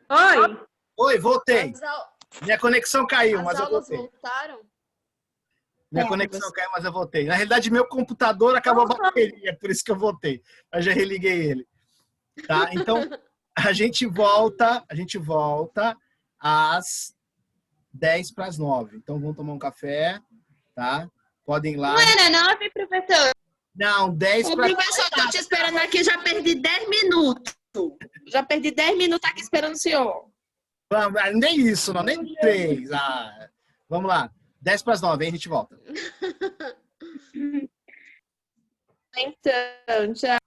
Oi, Oi, voltei. As, au- Minha conexão caiu, as mas eu aulas voltei. voltaram? Minha conexão caiu, mas eu voltei. Na realidade, meu computador acabou a bateria, por isso que eu voltei. Eu já religuei ele, tá? Então, a gente volta às 10 para as 9. Então, vamos tomar um café, tá? Podem ir não lá. era 9, professor? Não, 10 Ô, para professor, tô te esperando aqui, já perdi 10 minutos. Já perdi 10 minutos aqui esperando o senhor. nem isso, não, nem 3. Ah, vamos lá. 10 para as 9, aí a gente volta. Então, tchau.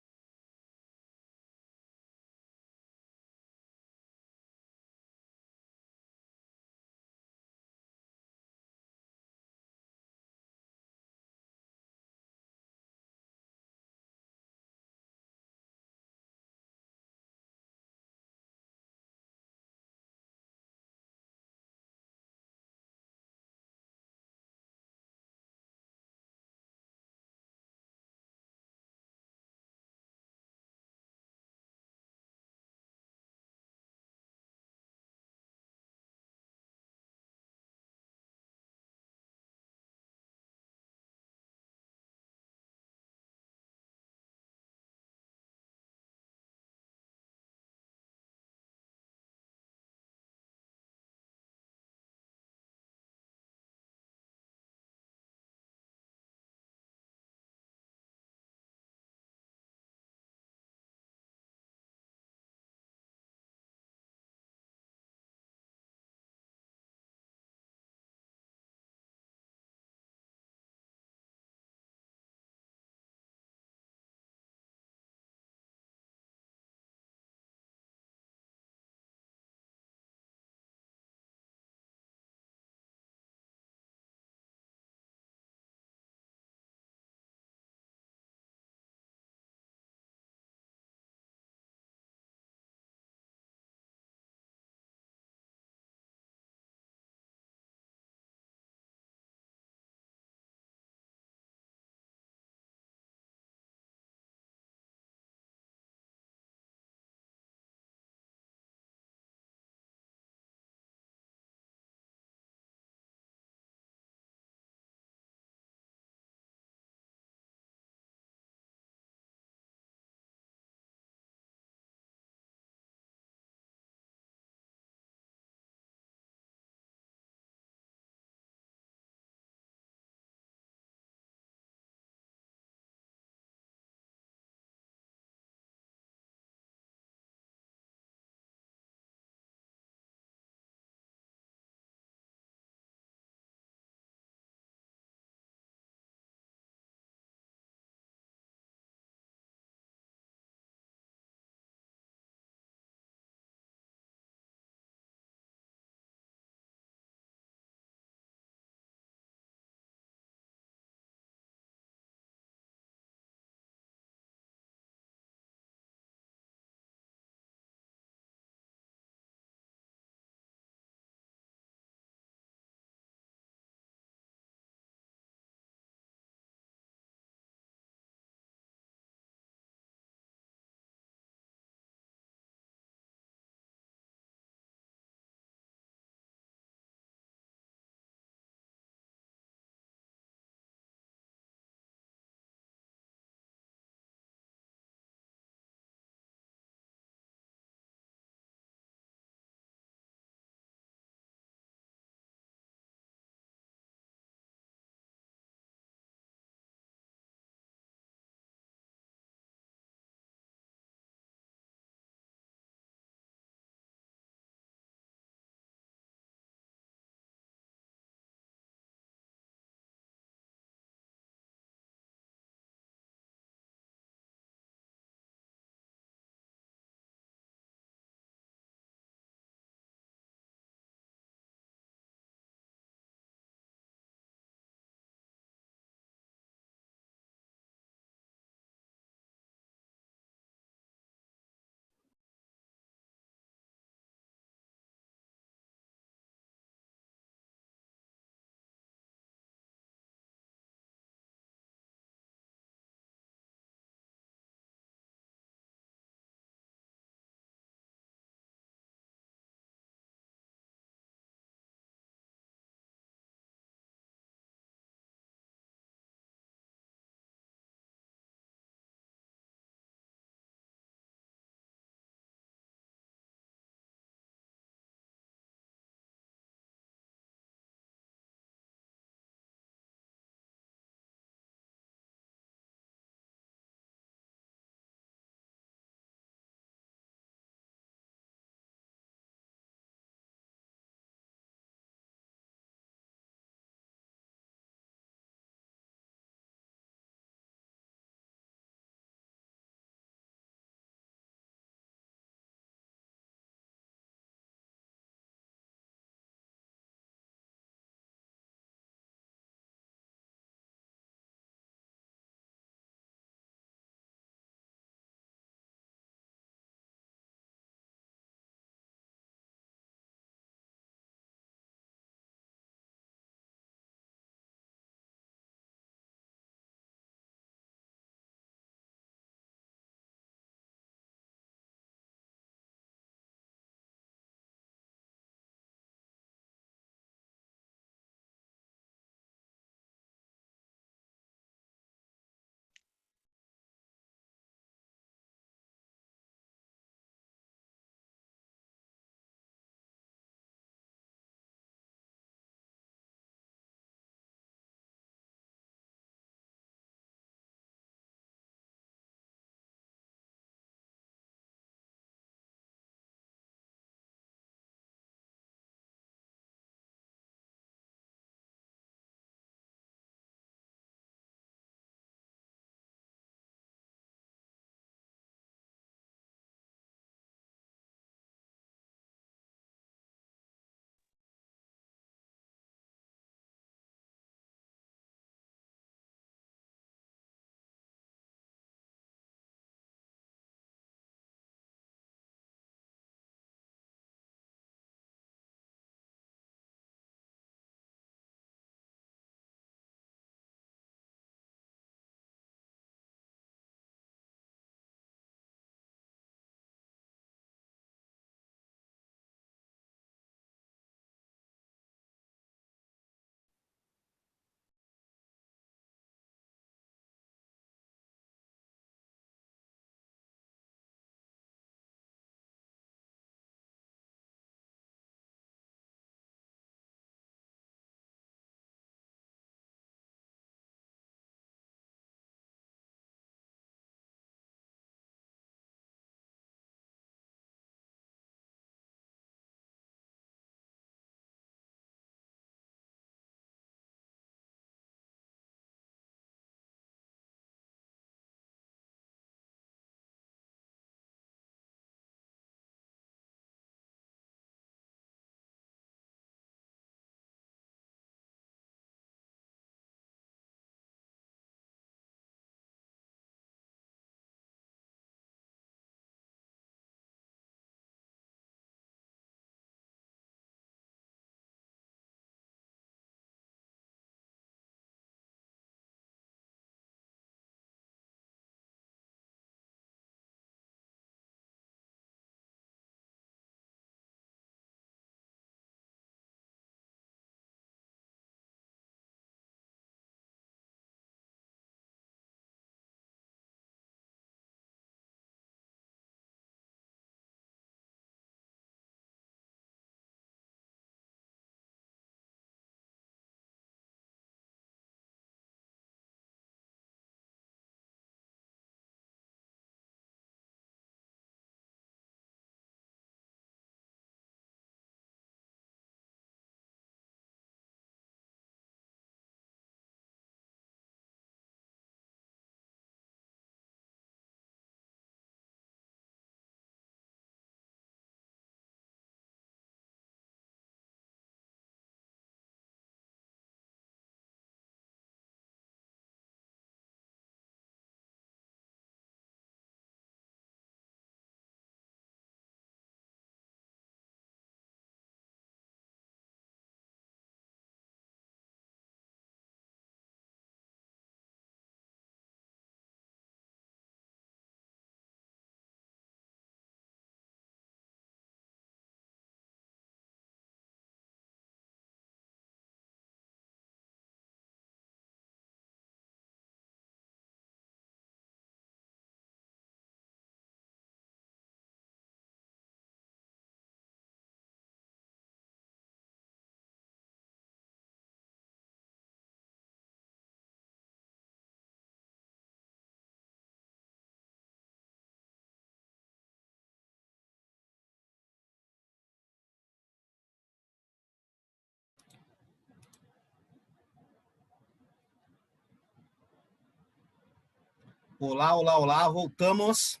Olá, olá, olá, voltamos.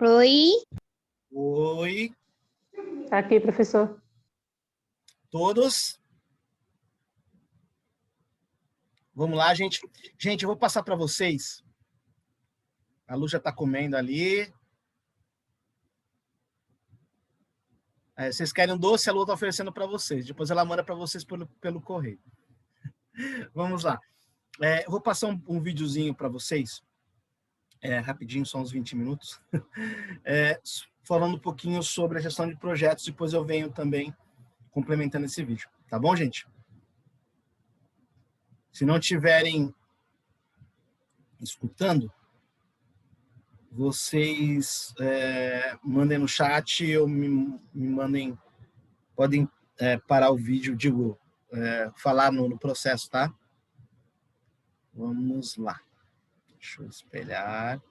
Oi. Oi, Tá aqui, professor. todos. Vamos lá, gente. Gente, eu vou passar para vocês. A Lu já está comendo ali. Vocês querem um doce, a Lu está oferecendo para vocês. Depois ela manda para vocês pelo correio. Vamos lá. Eu vou passar um videozinho para vocês. Rapidinho, só uns 20 minutos. Falando um pouquinho sobre a gestão de projetos. Depois eu venho também complementando esse vídeo. Tá bom, gente? Se não estiverem escutando, vocês mandem no chat ou me mandem, podem parar o vídeo, falar no processo, tá? Vamos lá. Deixa eu espelhar.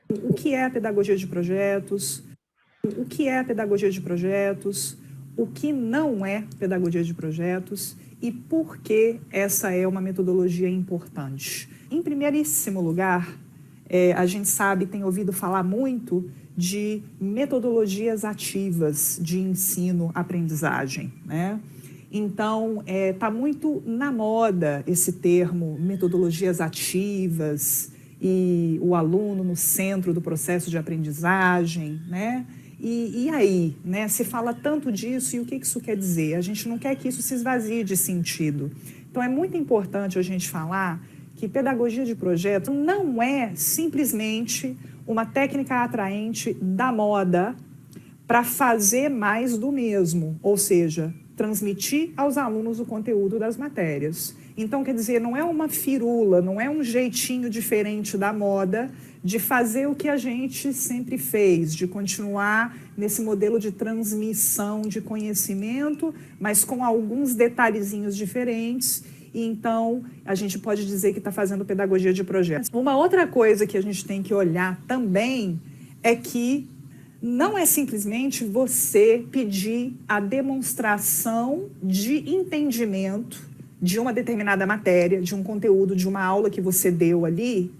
O que é a pedagogia de projetos? O que é a pedagogia de projetos? O que não é pedagogia de projetos? E por que essa é uma metodologia importante? Em primeiríssimo lugar, a gente sabe, tem ouvido falar muito de metodologias ativas de ensino-aprendizagem, né? Então, está muito na moda esse termo, metodologias ativas, e o aluno no centro do processo de aprendizagem, né? E aí, né? Se fala tanto disso, e o que isso quer dizer? A gente não quer que isso se esvazie de sentido. Então, é muito importante a gente falar que pedagogia de projeto não é simplesmente uma técnica atraente da moda para fazer mais do mesmo, ou seja, transmitir aos alunos o conteúdo das matérias. Então, quer dizer, não é uma firula, não é um jeitinho diferente da moda de fazer o que a gente sempre fez, de continuar nesse modelo de transmissão de conhecimento, mas com alguns detalhezinhos diferentes. E então, a gente pode dizer que está fazendo pedagogia de projetos. Uma outra coisa que a gente tem que olhar também é que não é simplesmente você pedir a demonstração de entendimento de uma determinada matéria, de um conteúdo, de uma aula que você deu ali,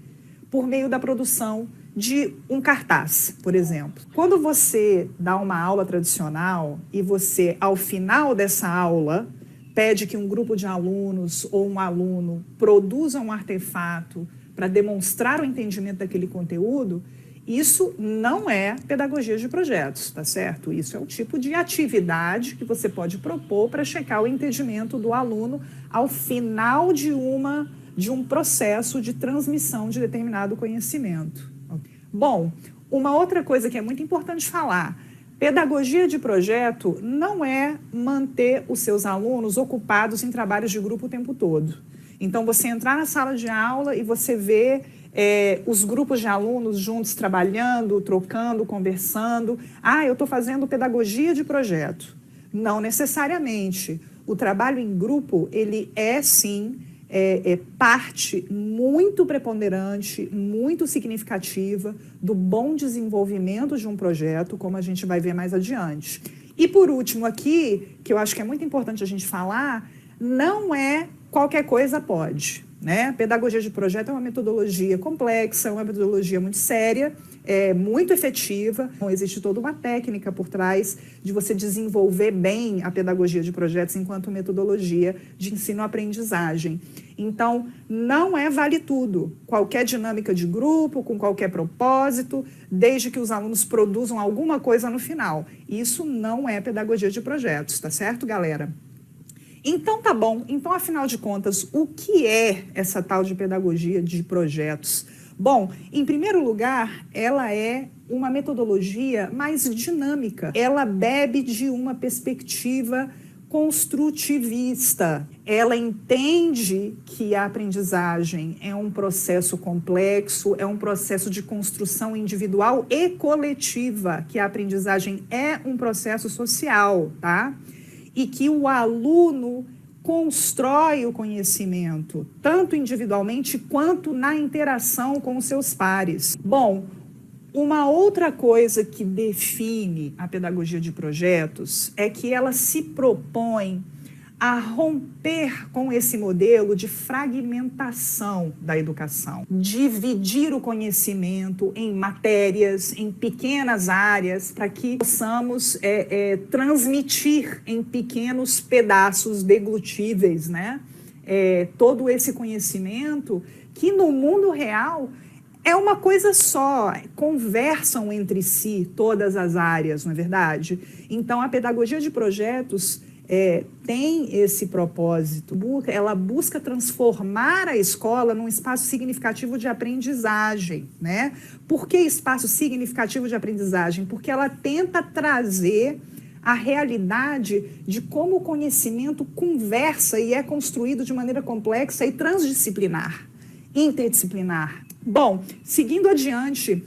por meio da produção de um cartaz, por exemplo. Quando você dá uma aula tradicional e você, ao final dessa aula, pede que um grupo de alunos ou um aluno produza um artefato para demonstrar o entendimento daquele conteúdo, isso não é pedagogia de projetos, tá certo? Isso é um tipo de atividade que você pode propor para checar o entendimento do aluno ao final de um processo de transmissão de determinado conhecimento. Bom, uma outra coisa que é muito importante falar, pedagogia de projeto não é manter os seus alunos ocupados em trabalhos de grupo o tempo todo. Então, você entrar na sala de aula e você vê os grupos de alunos juntos trabalhando, trocando, conversando. Eu estou fazendo pedagogia de projeto. Não necessariamente. O trabalho em grupo, ele é, sim, parte muito preponderante, muito significativa do bom desenvolvimento de um projeto, como a gente vai ver mais adiante. E, por último, aqui, que eu acho que é muito importante a gente falar, não é qualquer coisa pode. Né? Pedagogia de projeto é uma metodologia complexa, é uma metodologia muito séria, muito efetiva. Então, existe toda uma técnica por trás de você desenvolver bem a pedagogia de projetos enquanto metodologia de ensino-aprendizagem. Então, não vale tudo. Qualquer dinâmica de grupo, com qualquer propósito, desde que os alunos produzam alguma coisa no final. Isso não é pedagogia de projetos, tá certo, galera? Então, tá bom. Então, afinal de contas, o que é essa tal de pedagogia de projetos? Bom, em primeiro lugar, ela é uma metodologia mais dinâmica. Ela bebe de uma perspectiva construtivista. Ela entende que a aprendizagem é um processo complexo, é um processo de construção individual e coletiva, que a aprendizagem é um processo social, tá? E que o aluno constrói o conhecimento, tanto individualmente quanto na interação com os seus pares. Bom, uma outra coisa que define a pedagogia de projetos é que ela se propõe a romper com esse modelo de fragmentação da educação, dividir o conhecimento em matérias, em pequenas áreas, para que possamos transmitir em pequenos pedaços deglutíveis, né? Todo esse conhecimento que no mundo real é uma coisa só, conversam entre si todas as áreas, não é verdade? Então, a pedagogia de projetos tem esse propósito, ela busca transformar a escola num espaço significativo de aprendizagem, né? Por que espaço significativo de aprendizagem? Porque ela tenta trazer a realidade de como o conhecimento conversa e é construído de maneira complexa e transdisciplinar, interdisciplinar. Bom, seguindo adiante,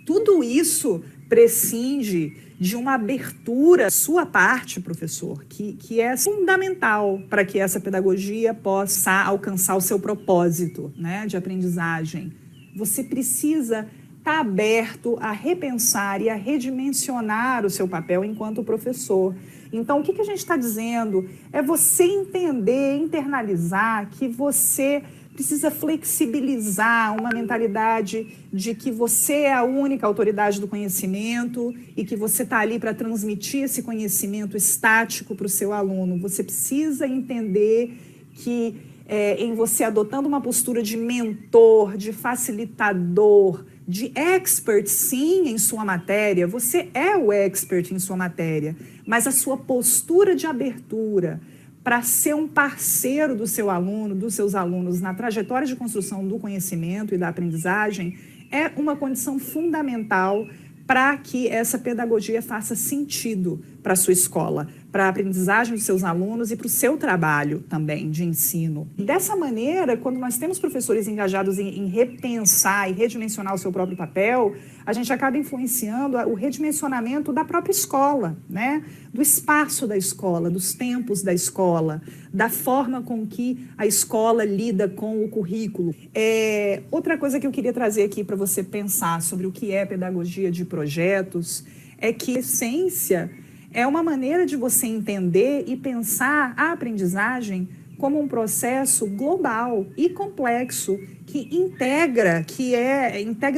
tudo isso prescinde de uma abertura sua parte, professor, que é fundamental para que essa pedagogia possa alcançar o seu propósito, né, de aprendizagem. Você precisa estar aberto a repensar e a redimensionar o seu papel enquanto professor. Então, o que a gente está dizendo é você entender, internalizar que você precisa flexibilizar uma mentalidade de que você é a única autoridade do conhecimento e que você está ali para transmitir esse conhecimento estático para o seu aluno. Você precisa entender que em você adotando uma postura de mentor, de facilitador, de expert, sim, em sua matéria, você é o expert em sua matéria, mas a sua postura de abertura para ser um parceiro do seu aluno, dos seus alunos na trajetória de construção do conhecimento e da aprendizagem é uma condição fundamental para que essa pedagogia faça sentido para a sua escola, para a aprendizagem dos seus alunos e para o seu trabalho também de ensino. Dessa maneira, quando nós temos professores engajados em repensar e redimensionar o seu próprio papel, a gente acaba influenciando o redimensionamento da própria escola, né? Do espaço da escola, dos tempos da escola, da forma com que a escola lida com o currículo. Outra coisa que eu queria trazer aqui para você pensar sobre o que é pedagogia de projetos é que a essência é uma maneira de você entender e pensar a aprendizagem como um processo global e complexo que integra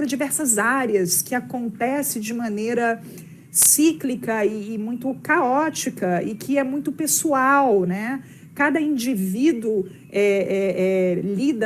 diversas áreas, que acontece de maneira cíclica e muito caótica e que é muito pessoal, né? Cada indivíduo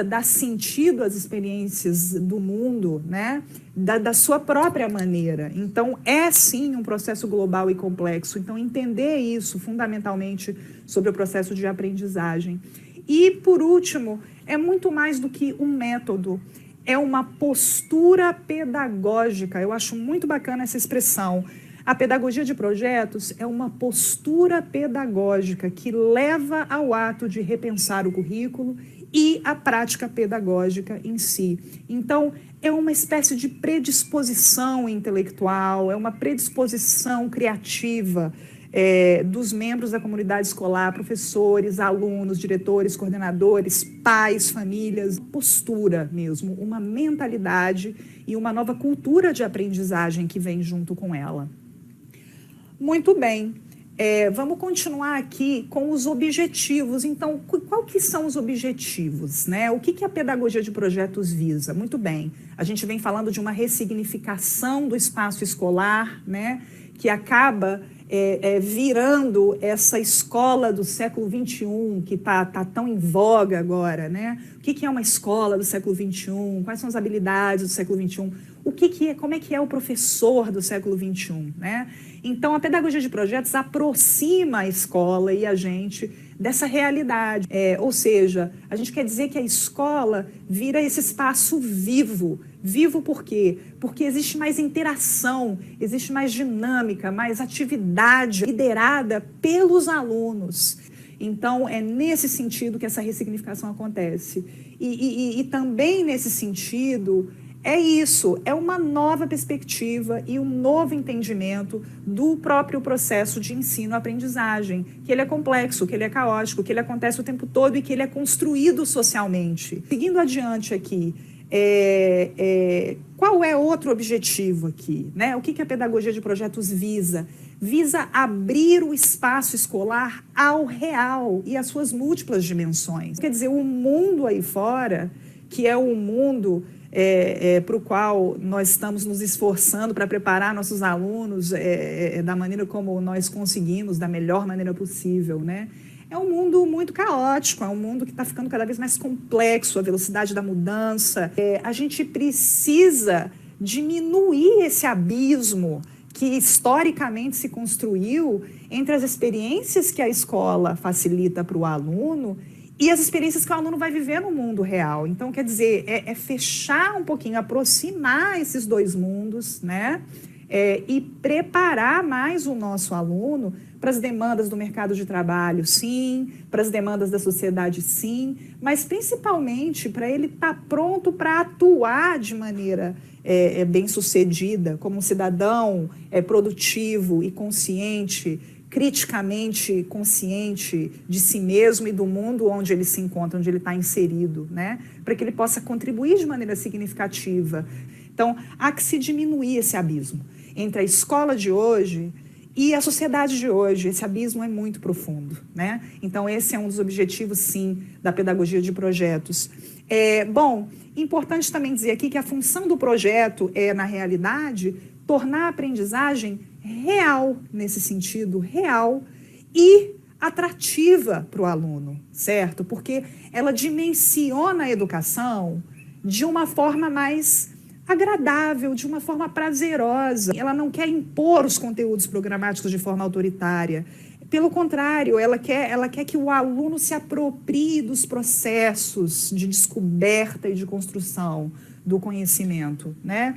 dá sentido às experiências do mundo, né? Da sua própria maneira. Então, é sim um processo global e complexo. Então, entender isso fundamentalmente sobre o processo de aprendizagem. E, por último, é muito mais do que um método, é uma postura pedagógica. Eu acho muito bacana essa expressão. A pedagogia de projetos é uma postura pedagógica que leva ao ato de repensar o currículo e a prática pedagógica em si. Então, é uma espécie de predisposição intelectual, é uma predisposição criativa dos membros da comunidade escolar, professores, alunos, diretores, coordenadores, pais, famílias, postura mesmo, uma mentalidade e uma nova cultura de aprendizagem que vem junto com ela. Muito bem. Vamos continuar aqui com os objetivos. Então, qual que são os objetivos, né? O que a pedagogia de projetos visa? Muito bem, a gente vem falando de uma ressignificação do espaço escolar, né? Que acaba virando essa escola do século XXI, que tá tão em voga agora, né? O que é uma escola do século XXI? Quais são as habilidades do século XXI? Como é que é o professor do século XXI, né? Então, a pedagogia de projetos aproxima a escola e a gente dessa realidade. Ou seja, a gente quer dizer que a escola vira esse espaço vivo. Vivo por quê? Porque existe mais interação, existe mais dinâmica, mais atividade liderada pelos alunos. Então, é nesse sentido que essa ressignificação acontece. E também nesse sentido, é uma nova perspectiva e um novo entendimento do próprio processo de ensino-aprendizagem, que ele é complexo, que ele é caótico, que ele acontece o tempo todo e que ele é construído socialmente. Seguindo adiante aqui, qual é outro objetivo aqui, né? O que a pedagogia de projetos visa? Visa abrir o espaço escolar ao real e às suas múltiplas dimensões. Quer dizer, o mundo aí fora, que é o mundo para o qual nós estamos nos esforçando para preparar nossos alunos da maneira como nós conseguimos, da melhor maneira possível, né? É um mundo muito caótico, é um mundo que está ficando cada vez mais complexo, a velocidade da mudança. A gente precisa diminuir esse abismo que historicamente se construiu entre as experiências que a escola facilita para o aluno e as experiências que o aluno vai viver no mundo real. Então, quer dizer, fechar um pouquinho, aproximar esses dois mundos, né? E preparar mais o nosso aluno para as demandas do mercado de trabalho, sim, para as demandas da sociedade, sim, mas principalmente para ele estar pronto para atuar de maneira bem-sucedida, como um cidadão produtivo e consciente, criticamente consciente de si mesmo e do mundo onde ele se encontra, onde ele está inserido, né? Para que ele possa contribuir de maneira significativa. Então, há que se diminuir esse abismo entre a escola de hoje e a sociedade de hoje. Esse abismo é muito profundo, né? Então, esse é um dos objetivos, sim, da pedagogia de projetos. Importante também dizer aqui que a função do projeto na realidade, tornar a aprendizagem real, nesse sentido, real e atrativa para o aluno, certo? Porque ela dimensiona a educação de uma forma mais agradável, de uma forma prazerosa. Ela não quer impor os conteúdos programáticos de forma autoritária. Pelo contrário, ela quer que o aluno se aproprie dos processos de descoberta e de construção do conhecimento, né?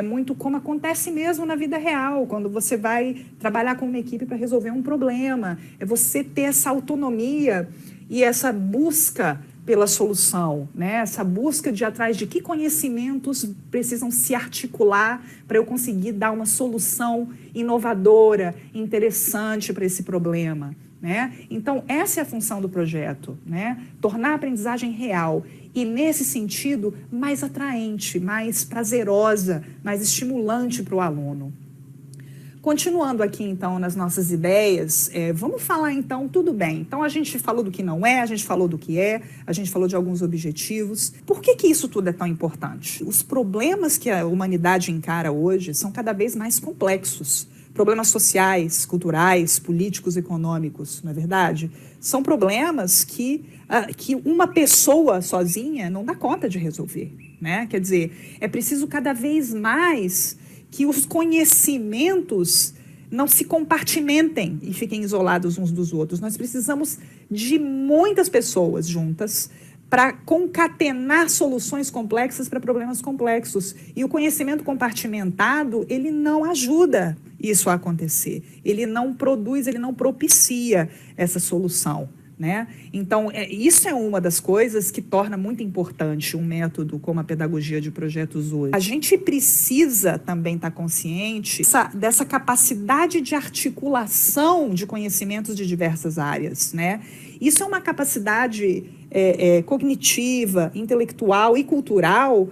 Muito como acontece mesmo na vida real, quando você vai trabalhar com uma equipe para resolver um problema. É você ter essa autonomia e essa busca pela solução, né? Essa busca de atrás de que conhecimentos precisam se articular para eu conseguir dar uma solução inovadora, interessante para esse problema, né? Então, essa é a função do projeto, né? Tornar a aprendizagem real e, nesse sentido, mais atraente, mais prazerosa, mais estimulante para o aluno. Continuando aqui, então, nas nossas ideias, vamos falar, então, tudo bem. Então, a gente falou do que não é, a gente falou do que é, a gente falou de alguns objetivos. Por que isso tudo é tão importante? Os problemas que a humanidade encara hoje são cada vez mais complexos. Problemas sociais, culturais, políticos, econômicos, não é verdade? São problemas que uma pessoa sozinha não dá conta de resolver, né? Quer dizer, é preciso cada vez mais que os conhecimentos não se compartimentem e fiquem isolados uns dos outros. Nós precisamos de muitas pessoas juntas para concatenar soluções complexas para problemas complexos. E o conhecimento compartimentado, ele não ajuda isso a acontecer. Ele não produz, ele não propicia essa solução, né? Então, isso é uma das coisas que torna muito importante um método como a pedagogia de projetos hoje. A gente precisa também estar consciente dessa capacidade de articulação de conhecimentos de diversas áreas, né? Isso é uma capacidade cognitiva, intelectual e cultural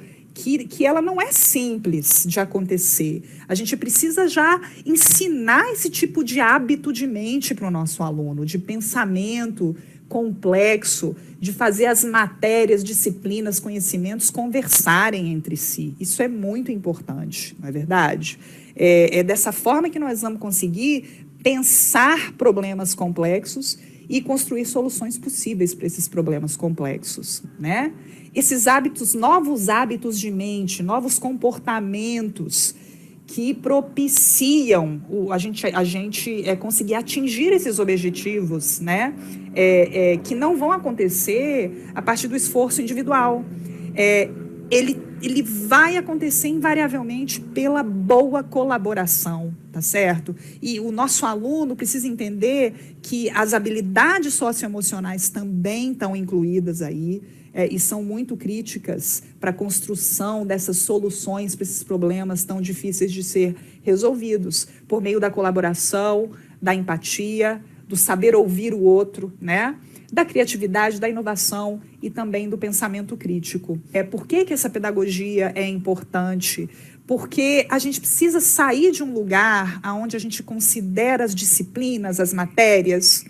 que ela não é simples de acontecer. A gente precisa já ensinar esse tipo de hábito de mente para o nosso aluno, de pensamento complexo, de fazer as matérias, disciplinas, conhecimentos conversarem entre si. Isso é muito importante, não é verdade? É dessa forma que nós vamos conseguir pensar problemas complexos e construir soluções possíveis para esses problemas complexos, né? Esses hábitos, novos hábitos de mente, novos comportamentos que propiciam a gente conseguir atingir esses objetivos, né? Que não vão acontecer a partir do esforço individual. Ele vai acontecer invariavelmente pela boa colaboração, tá certo? E o nosso aluno precisa entender que as habilidades socioemocionais também estão incluídas aí, e são muito críticas para a construção dessas soluções para esses problemas tão difíceis de ser resolvidos, por meio da colaboração, da empatia, do saber ouvir o outro, né? Da criatividade, da inovação e também do pensamento crítico. Por que essa pedagogia é importante? Porque a gente precisa sair de um lugar onde a gente considera as disciplinas, as matérias,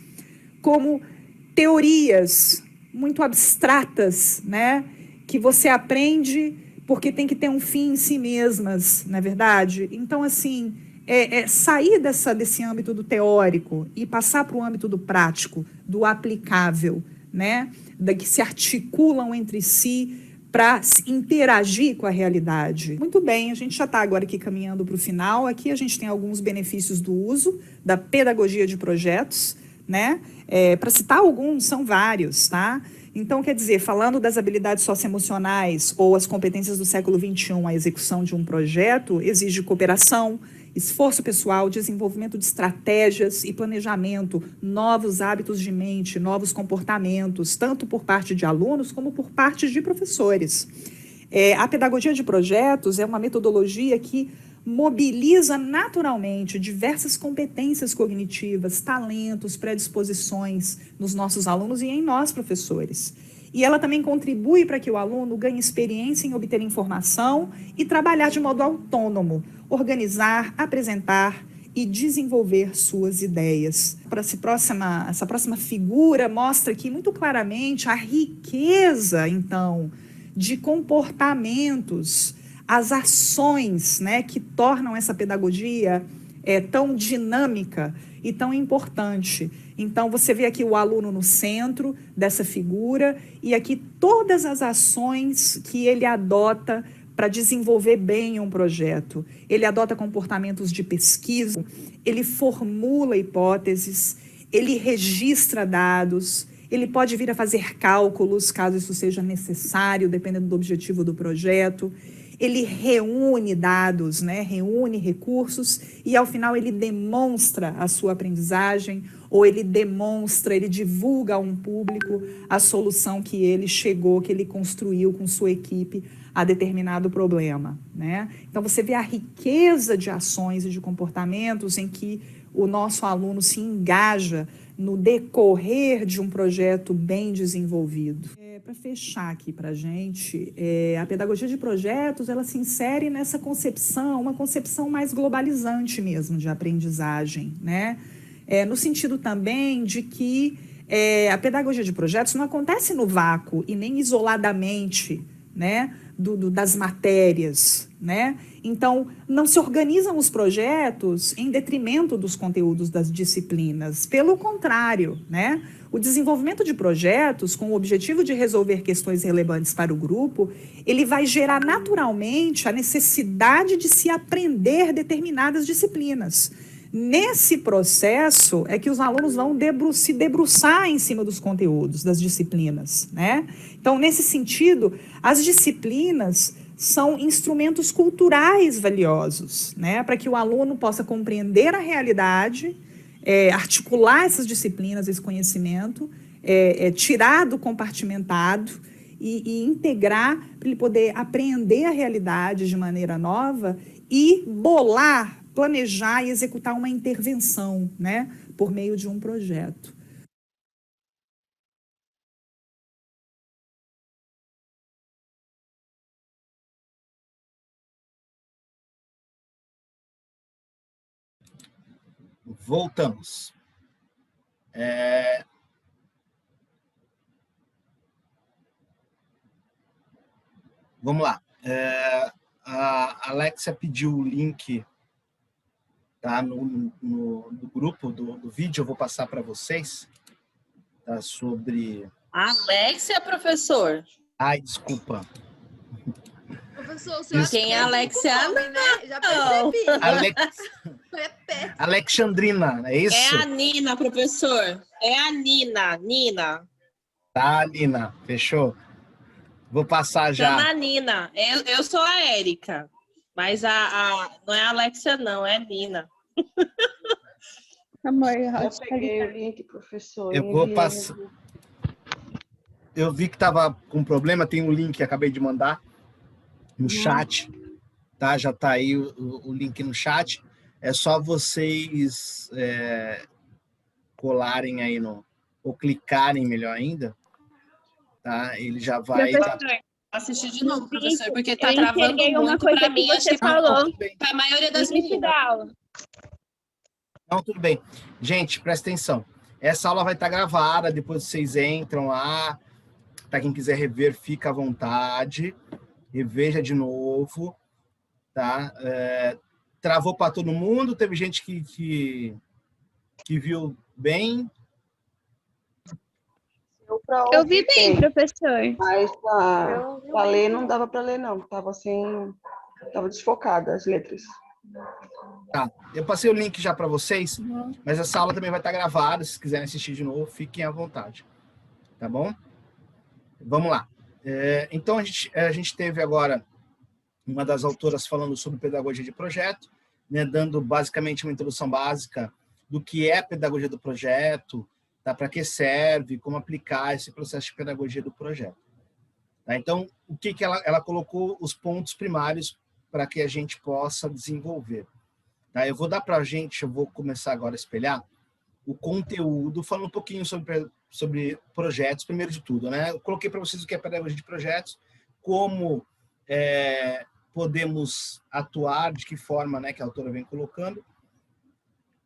como teorias muito abstratas, né? Que você aprende porque tem que ter um fim em si mesmas, não é verdade? Então, assim, sair desse âmbito do teórico e passar para o âmbito do prático, do aplicável, né? Que se articulam entre si para interagir com a realidade. Muito bem, a gente já está agora aqui caminhando para o final. Aqui a gente tem alguns benefícios do uso da pedagogia de projetos, né? Para citar alguns, são vários, tá? Então, quer dizer, falando das habilidades socioemocionais ou as competências do século XXI, a execução de um projeto exige cooperação, esforço pessoal, desenvolvimento de estratégias e planejamento, novos hábitos de mente, novos comportamentos, tanto por parte de alunos como por parte de professores. A pedagogia de projetos é uma metodologia que mobiliza naturalmente diversas competências cognitivas, talentos, predisposições nos nossos alunos e em nós, professores. E ela também contribui para que o aluno ganhe experiência em obter informação e trabalhar de modo autônomo, organizar, apresentar e desenvolver suas ideias. Essa próxima figura mostra aqui muito claramente a riqueza, então, de comportamentos, as ações, né, que tornam essa pedagogia tão dinâmica e tão importante. Então, você vê aqui o aluno no centro dessa figura e aqui todas as ações que ele adota para desenvolver bem um projeto. Ele adota comportamentos de pesquisa, ele formula hipóteses, ele registra dados, ele pode vir a fazer cálculos, caso isso seja necessário, dependendo do objetivo do projeto. Ele reúne dados, né? Reúne recursos e, ao final, ele demonstra a sua aprendizagem ou ele divulga a um público a solução que ele chegou, que ele construiu com sua equipe a determinado problema, né? Então, você vê a riqueza de ações e de comportamentos em que o nosso aluno se engaja no decorrer de um projeto bem desenvolvido. Para fechar aqui para a gente, a pedagogia de projetos, ela se insere nessa concepção, uma concepção mais globalizante mesmo de aprendizagem, né? No sentido também de que a pedagogia de projetos não acontece no vácuo e nem isoladamente, né, das matérias, né? Então, não se organizam os projetos em detrimento dos conteúdos das disciplinas. Pelo contrário, né? O desenvolvimento de projetos com o objetivo de resolver questões relevantes para o grupo, ele vai gerar naturalmente a necessidade de se aprender determinadas disciplinas. Nesse processo é que os alunos vão se debruçar em cima dos conteúdos das disciplinas, né? Então, nesse sentido, as disciplinas são instrumentos culturais valiosos, né? Para que o aluno possa compreender a realidade, articular essas disciplinas, esse conhecimento, tirar do compartimentado e integrar para ele poder apreender a realidade de maneira nova e planejar e executar uma intervenção, né, por meio de um projeto. Voltamos. Vamos lá. A Alexia pediu o link, tá, no grupo do vídeo, eu vou passar para vocês, tá, sobre... Alexia, professor? Ai, desculpa. Professor, o senhor Quem é Alexia? nome, né? Já percebi. Alexandrina, é isso? É a Nina, professor. É a Nina. Nina. Tá, Nina, fechou? Vou passar já. Chama a Nina. Eu sou a Érica. Mas não é a Alexia, não. É a Nina. Amor, Eu peguei o link, professor. Eu vou passar. Eu vi que estava com problema, tem um link que acabei de mandar no chat, tá? Já está aí o link no chat. É só vocês colarem aí ou clicarem, melhor ainda, tá? Ele já vai... Assistir de novo, professor, porque está travando muito coisa para mim. que Acho você que falou. para a maioria das meninas. Da aula. Não, tudo bem. Gente, presta atenção. Essa aula vai estar gravada, depois vocês entram lá. Para quem quiser rever, fica à vontade. Reveja de novo, tá? Travou para todo mundo? Teve gente que viu bem? Eu vi bem, professor. Mas para ler não dava para ler, não. Estava desfocada as letras. Tá, eu passei o link já para vocês, mas essa aula também vai estar gravada. Se quiserem assistir de novo, fiquem à vontade. Tá bom? Vamos lá. Então, a gente teve agora uma das autoras falando sobre pedagogia de projeto, né, dando basicamente uma introdução básica do que é pedagogia do projeto, tá, para que serve, como aplicar esse processo de pedagogia do projeto. Tá? Então, o que ela colocou os pontos primários para que a gente possa desenvolver. Tá? Eu vou dar para a gente, eu vou começar agora a espelhar o conteúdo, falando um pouquinho sobre projetos, primeiro de tudo, né? Eu coloquei para vocês o que é pedagogia de projetos, como podemos atuar, de que forma, né, que a autora vem colocando.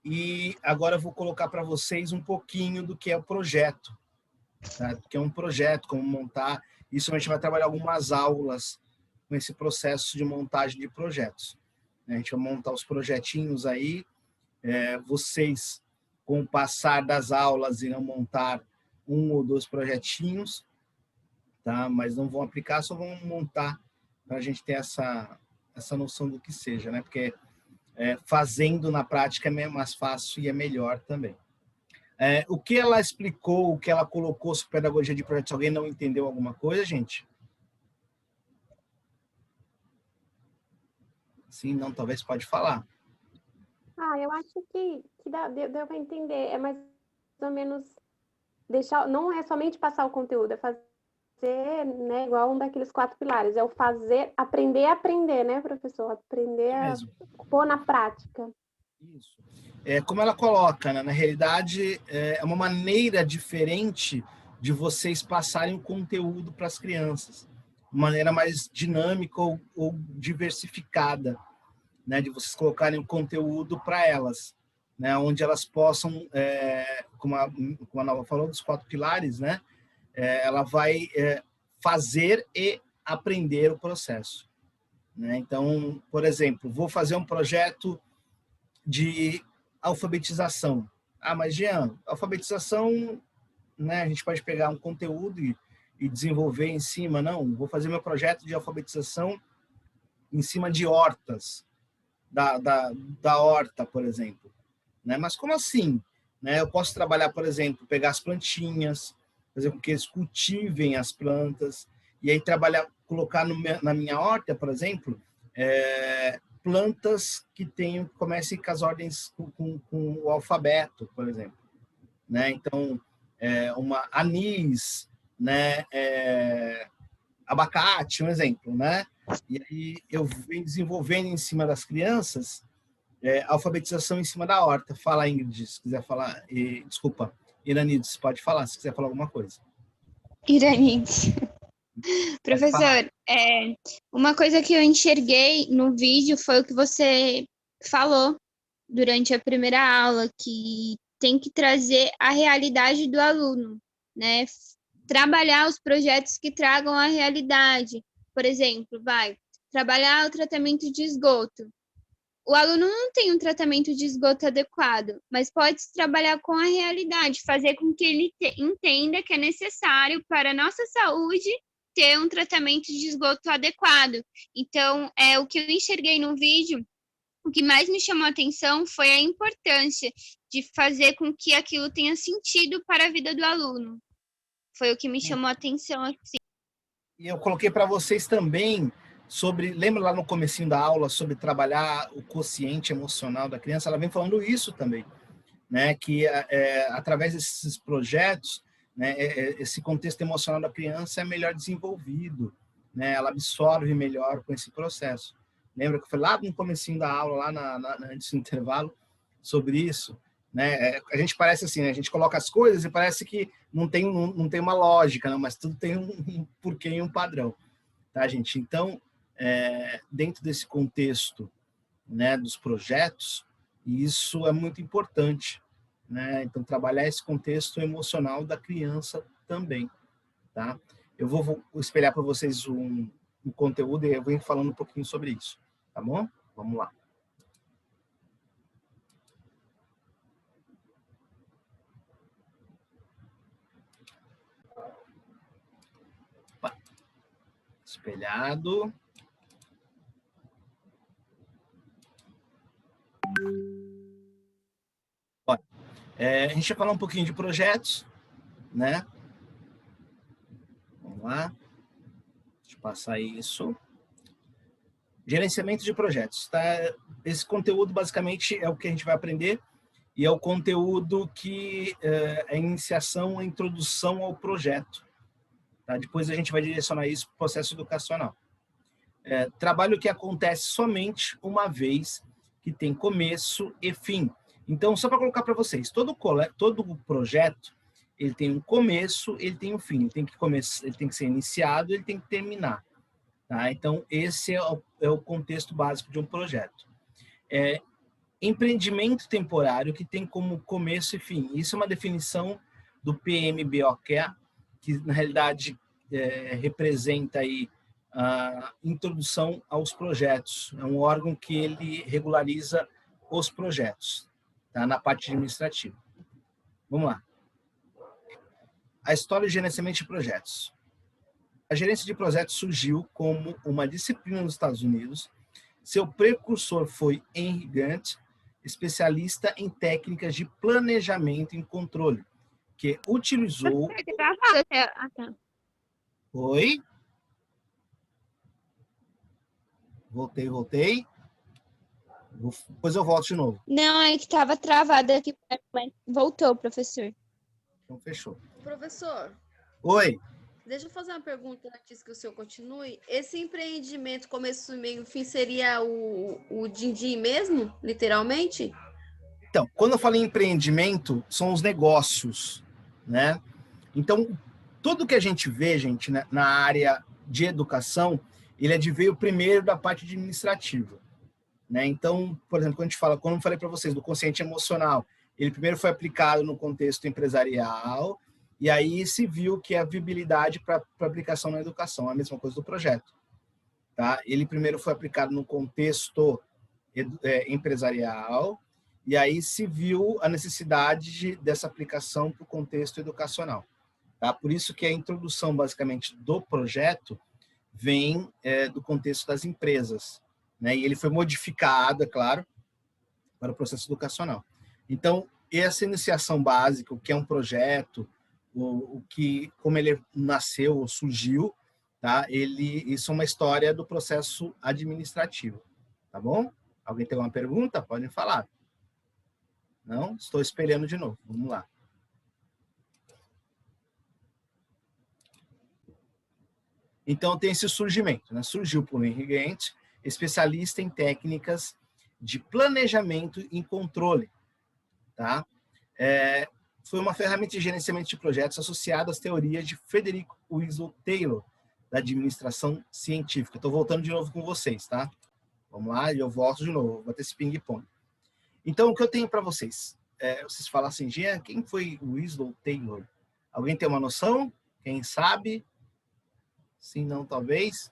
E agora eu vou colocar para vocês um pouquinho do que é o projeto, tá? Que é um projeto, como montar. Isso a gente vai trabalhar algumas aulas com esse processo de montagem de projetos. A gente vai montar os projetinhos aí, vocês, com o passar das aulas, irão montar 1 ou 2 projetinhos, tá? Mas não vão aplicar, só vão montar para a gente ter essa noção do que seja, né? Porque fazendo na prática é mais fácil e é melhor também. O que ela explicou, o que ela colocou sobre pedagogia de projetos, alguém não entendeu alguma coisa, gente? Sim, não, talvez pode falar. Eu acho que deu para entender. É mais ou menos deixar, não é somente passar o conteúdo, é fazer, né, igual um daqueles 4 pilares, é o fazer, aprender a aprender, né, professor? Aprender a pôr na prática. Isso. Como ela coloca, né, na realidade, é uma maneira diferente de vocês passarem o conteúdo para as crianças. Uma maneira mais dinâmica ou diversificada, né, de vocês colocarem o conteúdo para elas, né, onde elas possam, como a Nova falou, dos 4 pilares, né, ela vai fazer e aprender o processo. Né? Então, por exemplo, vou fazer um projeto de alfabetização. Mas Jean, alfabetização, né, a gente pode pegar um conteúdo e desenvolver em cima. Não, vou fazer meu projeto de alfabetização em cima de hortas, da horta, por exemplo. Né? Mas como assim? Né? Eu posso trabalhar, por exemplo, pegar as plantinhas, fazer com que eles cultivem as plantas, e aí colocar na minha horta, por exemplo, plantas que comecem com as ordens, com o alfabeto, por exemplo. Né? Então, uma anis, né? Abacate, um exemplo, né? E aí eu venho desenvolvendo em cima das crianças alfabetização em cima da horta. Fala, Ingrid, se quiser falar. Desculpa, Iranides, pode falar, se quiser falar alguma coisa. Iranides. Professor, uma coisa que eu enxerguei no vídeo foi o que você falou durante a primeira aula, que tem que trazer a realidade do aluno, né? Trabalhar os projetos que tragam a realidade. Por exemplo, trabalhar o tratamento de esgoto. O aluno não tem um tratamento de esgoto adequado, mas pode trabalhar com a realidade, fazer com que ele entenda que é necessário para a nossa saúde ter um tratamento de esgoto adequado. Então, o que eu enxerguei no vídeo, o que mais me chamou a atenção foi a importância de fazer com que aquilo tenha sentido para a vida do aluno. Foi o que me chamou a atenção. Assim. E eu coloquei para vocês também lembra lá no comecinho da aula sobre trabalhar o quociente emocional da criança? Ela vem falando isso também, né? Que através desses projetos, né, esse contexto emocional da criança é melhor desenvolvido, né? Ela absorve melhor com esse processo. Lembra que foi lá no comecinho da aula, lá antes do intervalo, sobre isso, né? A gente parece assim, né? A gente coloca as coisas e parece que não tem uma lógica, não, mas tudo tem um porquê e um padrão, tá, gente? Então, dentro desse contexto, né, dos projetos, isso é muito importante, né? Então, trabalhar esse contexto emocional da criança também, tá? Eu vou espelhar para vocês um conteúdo e eu venho falando um pouquinho sobre isso, tá bom? Vamos lá. Opa. Espelhado. Olha, a gente vai falar um pouquinho de projetos, né? Vamos lá. Deixa eu passar isso. Gerenciamento de projetos, tá? Esse conteúdo, basicamente, é o que a gente vai aprender e é o conteúdo que é a iniciação, a introdução ao projeto, tá? Depois a gente vai direcionar isso para o processo educacional. Trabalho que acontece somente uma vez, que tem começo e fim. Então, só para colocar para vocês, todo projeto, ele tem um começo, ele tem um fim. Ele tem que ser iniciado, ele tem que terminar. Tá? Então, esse é o contexto básico de um projeto. Empreendimento temporário que tem como começo e fim. Isso é uma definição do PMBOK, que na realidade representa aí a introdução aos projetos. É um órgão que ele regulariza os projetos, tá? Na parte administrativa. Vamos lá. A história de gerenciamento de projetos. A gerência de projetos surgiu como uma disciplina nos Estados Unidos. Seu precursor foi Henry Gantt, especialista em técnicas de planejamento e controle, que utilizou... Oi? Voltei. Depois eu volto de novo. Não, é que estava travada aqui. Voltou, professor. Então, fechou. Professor. Oi. Deixa eu fazer uma pergunta antes que o senhor continue. Esse empreendimento, começo, meio, fim, seria o din-din mesmo, literalmente? Então, quando eu falo em empreendimento, são os negócios, né? Então, tudo que a gente vê, gente, né, na área de educação, ele veio primeiro da parte administrativa, né? Então, por exemplo, quando eu falei para vocês do consciente emocional, ele primeiro foi aplicado no contexto empresarial, e aí se viu que a viabilidade para aplicação na educação, a mesma coisa do projeto, tá? Ele primeiro foi aplicado no contexto empresarial, e aí se viu a necessidade dessa aplicação para o contexto educacional, tá? Por isso que a introdução, basicamente, do projeto vem do contexto das empresas, né? E ele foi modificado, é claro, para o processo educacional. Então, essa iniciação básica, o que é um projeto, como ele nasceu ou surgiu, tá? Isso é uma história do processo administrativo, tá bom? Alguém tem uma pergunta? Podem falar. Não? Estou espelhando de novo. Vamos lá. Então, tem esse surgimento, né? Surgiu por Henry Gantt, especialista em técnicas de planejamento e controle, tá? Foi uma ferramenta de gerenciamento de projetos associada às teorias de Frederick Winslow Taylor, da administração científica. Estou voltando de novo com vocês, tá? Vamos lá, e eu volto de novo, vou ter esse ping-pong. Então, o que eu tenho para vocês? Vocês falam assim, Jean, quem foi o Winslow Taylor? Alguém tem uma noção? Quem sabe? Sim, não, talvez?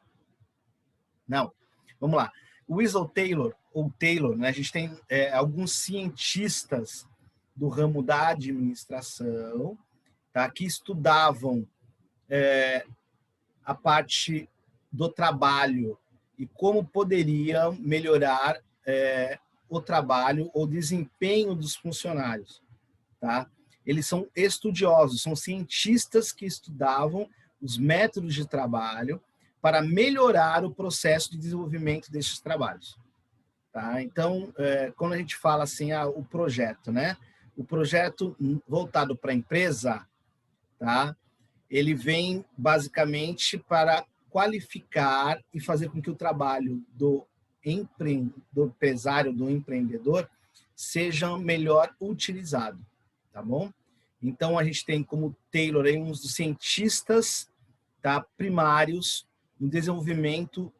Não. Vamos lá. O Winslow Taylor, ou Taylor, né, a gente tem alguns cientistas do ramo da administração, tá, que estudavam a parte do trabalho e como poderiam melhorar o trabalho ou desempenho dos funcionários. Tá? Eles são estudiosos, são cientistas que estudavam os métodos de trabalho para melhorar o processo de desenvolvimento desses trabalhos. Tá? Então, quando a gente fala assim, o projeto, né? O projeto voltado para a empresa, tá? Ele vem basicamente para qualificar e fazer com que o trabalho do empresário, do empreendedor, seja melhor utilizado, tá bom? Então, a gente tem como Taylor aí, um dos cientistas, tá, primários no desenvolvimento,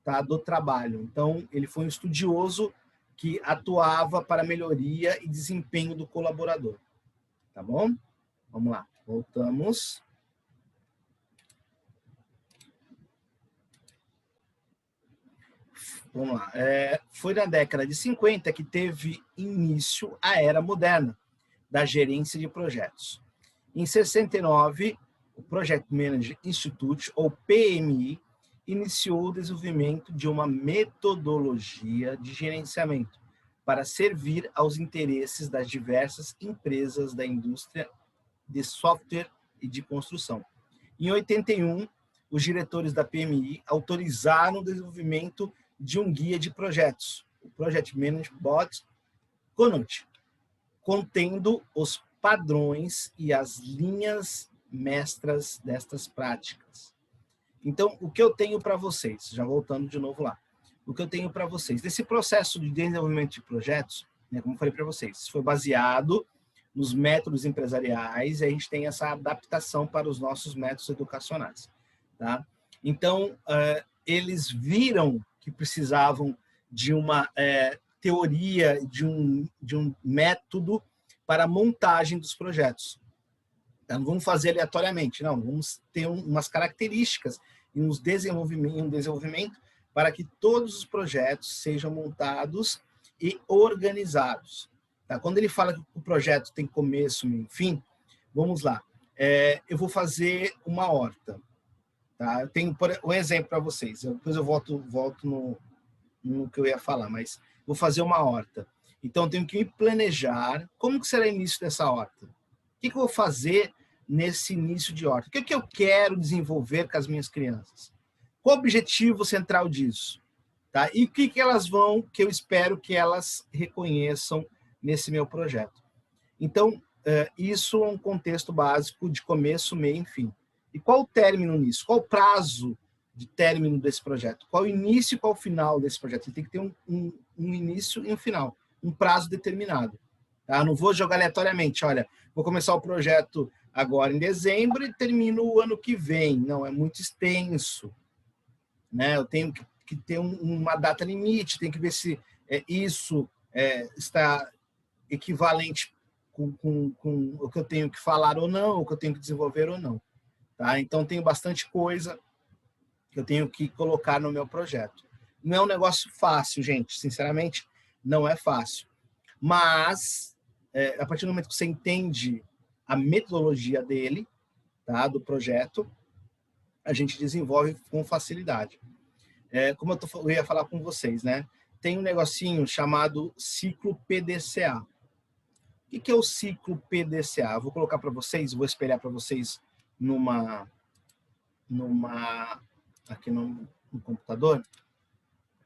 tá, do trabalho. Então, ele foi um estudioso que atuava para a melhoria e desempenho do colaborador, tá bom? Vamos lá, voltamos. Vamos lá. Foi na década de 50 que teve início a era moderna da gerência de projetos. Em 69, o Project Management Institute, ou PMI, iniciou o desenvolvimento de uma metodologia de gerenciamento para servir aos interesses das diversas empresas da indústria de software e de construção. Em 81, os diretores da PMI autorizaram o desenvolvimento de um guia de projetos, o Project Management Board Conduct, contendo os padrões e as linhas mestras destas práticas. Então, o que eu tenho para vocês, já voltando de novo lá, o que eu tenho para vocês, desse processo de desenvolvimento de projetos, né, como eu falei para vocês, foi baseado nos métodos empresariais, e a gente tem essa adaptação para os nossos métodos educacionais. Tá? Então, eles viram que precisavam de uma teoria, de um método para a montagem dos projetos. Então, não vamos fazer aleatoriamente, não, vamos ter umas características e um desenvolvimento para que todos os projetos sejam montados e organizados. Tá? Quando ele fala que o projeto tem começo, meio e fim, vamos lá. Eu vou fazer uma horta. Tá? Eu tenho um exemplo para vocês. Depois eu volto no que eu ia falar, mas vou fazer uma horta. Então, eu tenho que me planejar como que será o início dessa horta. O que eu vou fazer nesse início de horta? O que eu quero desenvolver com as minhas crianças? Qual o objetivo central disso? Tá? E o que que eu espero que elas reconheçam nesse meu projeto? Então, isso é um contexto básico de começo, meio e fim. E qual o término nisso? Qual o prazo de término desse projeto? Qual o início e qual o final desse projeto? Ele tem que ter um início e um final, um prazo determinado. Tá? Não vou jogar aleatoriamente, olha, vou começar o projeto agora em dezembro e termino o ano que vem. Não, é muito extenso. Né? Eu tenho que ter uma data limite, tem que ver se isso está equivalente com o que eu tenho que falar ou não, o que eu tenho que desenvolver ou não. Tá? Então, tenho bastante coisa que eu tenho que colocar no meu projeto. Não é um negócio fácil, gente. Sinceramente, não é fácil. Mas, a partir do momento que você entende a metodologia dele, tá, do projeto, a gente desenvolve com facilidade. Como eu ia falar com vocês, né? Tem um negocinho chamado ciclo PDCA. O que é o ciclo PDCA? Eu vou colocar para vocês, vou espelhar para vocês aqui no computador.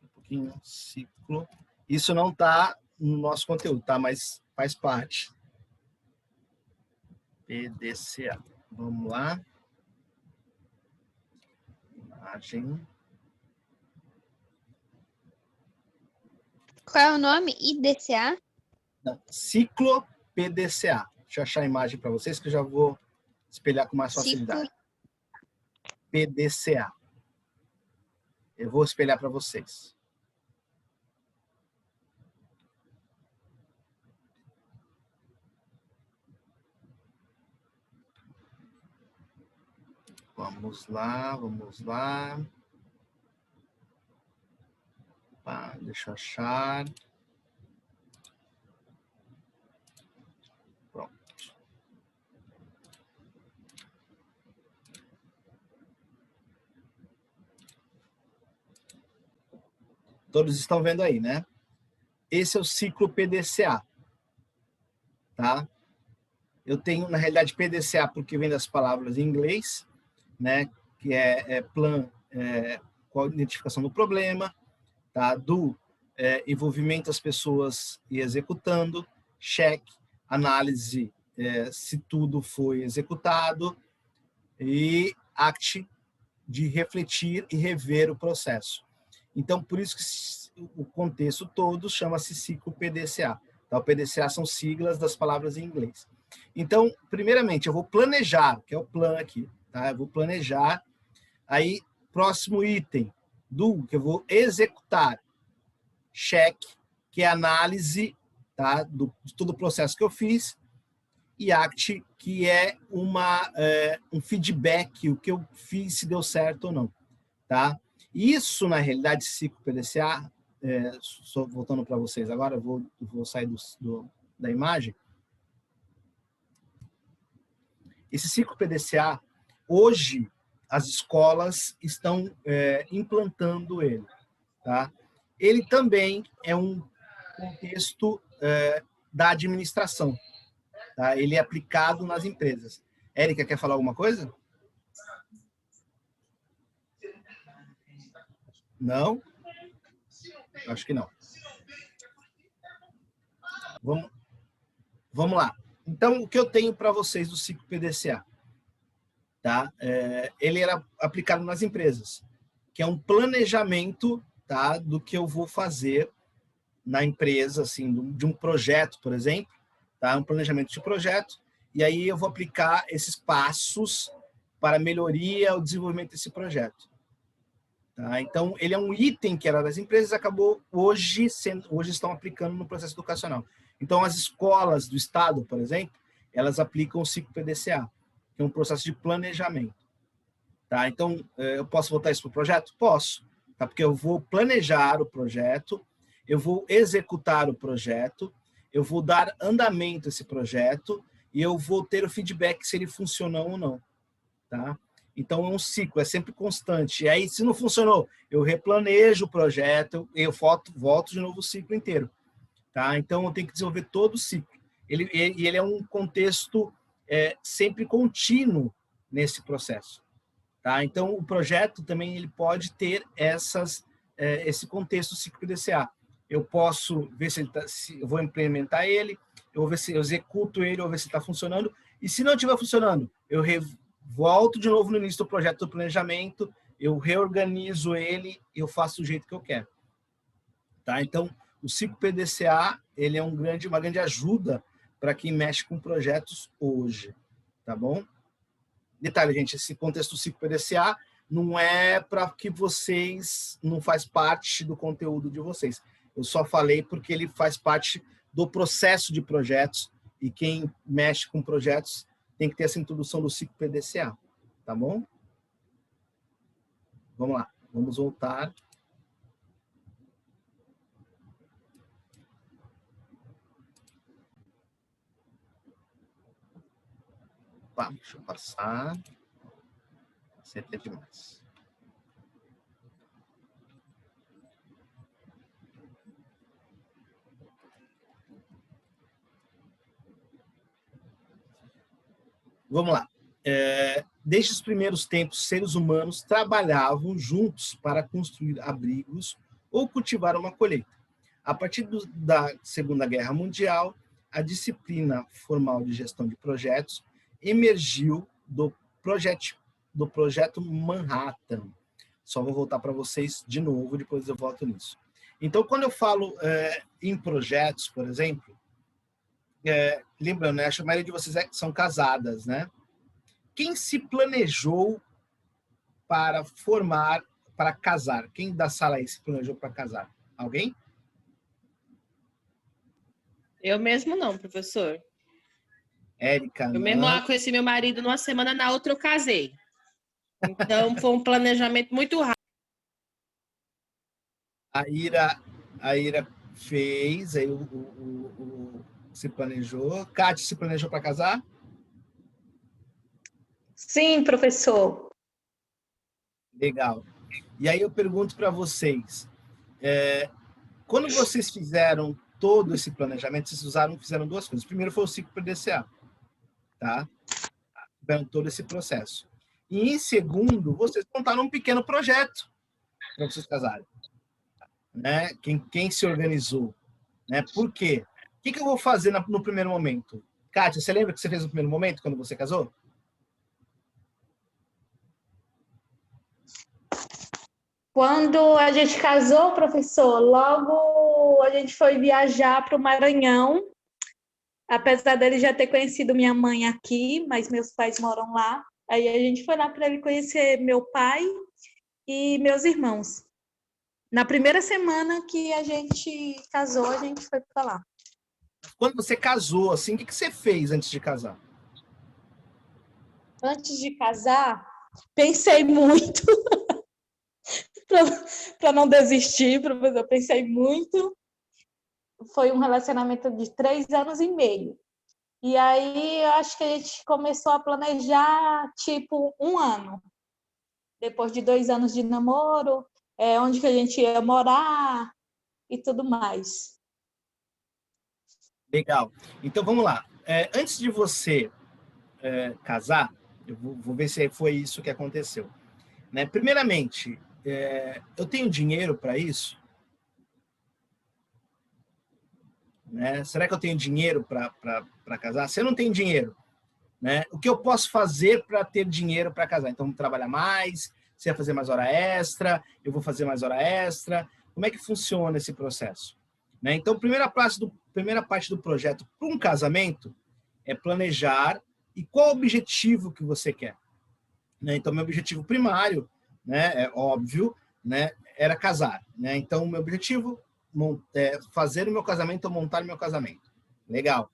Um pouquinho, ciclo. Isso não está no nosso conteúdo, tá? Mas faz parte. PDCA. Vamos lá. Imagem. Qual é o nome? IDCA? Não, ciclo PDCA. Deixa eu achar a imagem para vocês que eu já vou espelhar com mais facilidade. PDCA. Eu vou espelhar para vocês. Vamos lá, vamos lá. Deixa eu achar. Pronto. Todos estão vendo aí, né? Esse é o ciclo PDCA, tá? Eu tenho, na realidade, PDCA porque vem das palavras em inglês, né? Que é plan, com a identificação do problema, tá? Do envolvimento das pessoas e executando, check, análise se tudo foi executado, e act, de refletir e rever o processo. Então, por isso que o contexto todo chama-se ciclo PDCA. Tá? O PDCA são siglas das palavras em inglês. Então, primeiramente, eu vou planejar, que é o plan aqui. Tá? Eu vou planejar. Aí, próximo item, do, que eu vou executar. Check, que é análise, tá? De todo o processo que eu fiz. E act, que é um feedback, o que eu fiz, se deu certo ou não. Tá? Isso, na realidade, ciclo PDCA, só voltando para vocês agora, eu vou sair da imagem. Esse ciclo PDCA, hoje, as escolas estão implantando ele. Tá? Ele também é um contexto da administração. Tá? Ele é aplicado nas empresas. Érica, quer falar alguma coisa? Não? Acho que não. Vamos lá. Então, o que eu tenho para vocês do ciclo PDCA? Tá? Ele era aplicado nas empresas, que é um planejamento, tá, do que eu vou fazer na empresa, assim, de um projeto, por exemplo, tá? Um planejamento de projeto, e aí eu vou aplicar esses passos para a melhoria, o desenvolvimento desse projeto. Tá? Então, ele é um item que era das empresas, acabou hoje estão aplicando no processo educacional. Então, as escolas do Estado, por exemplo, elas aplicam o ciclo PDCA, que é um processo de planejamento. Tá? Então, eu posso voltar isso para o projeto? Posso, tá? Porque eu vou planejar o projeto, eu vou executar o projeto, eu vou dar andamento a esse projeto e eu vou ter o feedback se ele funcionou ou não. Tá? Então, é um ciclo, é sempre constante. E aí, se não funcionou, eu replanejo o projeto, eu volto de novo o ciclo inteiro. Tá? Então, eu tenho que desenvolver todo o ciclo. Ele é um contexto sempre contínuo nesse processo. Tá? Então, o projeto também ele pode ter esse contexto ciclo PDCA. Eu posso ver se eu vou implementar ele, eu vou ver se eu executo ele, eu vou ver se está funcionando. E se não estiver funcionando, eu volto de novo no início do projeto do planejamento, eu reorganizo ele e eu faço do jeito que eu quero. Tá? Então, o ciclo PDCA ele é uma grande ajuda para quem mexe com projetos hoje. Tá bom? Detalhe, gente, esse contexto do ciclo PDCA não é para que vocês não faz parte do conteúdo de vocês. Eu só falei porque ele faz parte do processo de projetos e quem mexe com projetos tem que ter essa introdução do ciclo PDCA, tá bom? Vamos lá, vamos voltar. Opa, deixa eu passar. Acertei demais. Vamos lá. Desde os primeiros tempos, seres humanos trabalhavam juntos para construir abrigos ou cultivar uma colheita. A partir da Segunda Guerra Mundial, a disciplina formal de gestão de projetos emergiu do projeto Manhattan. Só vou voltar para vocês de novo, depois eu volto nisso. Então, quando eu falo em projetos, por exemplo, lembrando, né, a maioria de vocês são casadas, né? Quem se planejou para casar? Quem da sala aí se planejou para casar? Alguém? Eu mesmo não, professor. Érica, Eu não. mesmo conheci meu marido numa semana, na outra eu casei. Então, foi um planejamento muito rápido. A Ira fez, aí se planejou. Kátia se planejou para casar? Sim, professor. Legal. E aí eu pergunto para vocês, quando vocês fizeram todo esse planejamento, vocês fizeram duas coisas. Primeiro foi o ciclo PDCA, tá? Tiveram todo esse processo. E em segundo, vocês montaram um pequeno projeto para vocês casarem, né? Quem se organizou, né? Por quê? O que eu vou fazer no primeiro momento? Kátia, você lembra o que você fez no primeiro momento, quando você casou? Quando a gente casou, professor, logo a gente foi viajar para o Maranhão. Apesar dele já ter conhecido minha mãe aqui, mas meus pais moram lá. Aí a gente foi lá para ele conhecer meu pai e meus irmãos. Na primeira semana que a gente casou, a gente foi para lá. Quando você casou, assim, o que você fez antes de casar? Antes de casar, pensei muito para não desistir, professor. Pensei muito. Foi um relacionamento de 3 anos e meio. E aí, eu acho que a gente começou a planejar, tipo, 1 ano. Depois de 2 anos de namoro, onde que a gente ia morar e tudo mais. Legal. Então, vamos lá. Antes de você casar, eu vou ver se foi isso que aconteceu. Né? Primeiramente, eu tenho dinheiro para isso? Né? Será que eu tenho dinheiro para casar? Se eu não tenho dinheiro, né? O que eu posso fazer para ter dinheiro para casar? Então, trabalhar mais, você vai fazer mais hora extra, eu vou fazer mais hora extra. Como é que funciona esse processo? Né? Então, primeira parte do projeto para um casamento é planejar e qual o objetivo que você quer. Né? Então, meu objetivo primário, né, é óbvio, né, era casar. Né? Então, meu objetivo é fazer o meu casamento ou montar o meu casamento. Legal.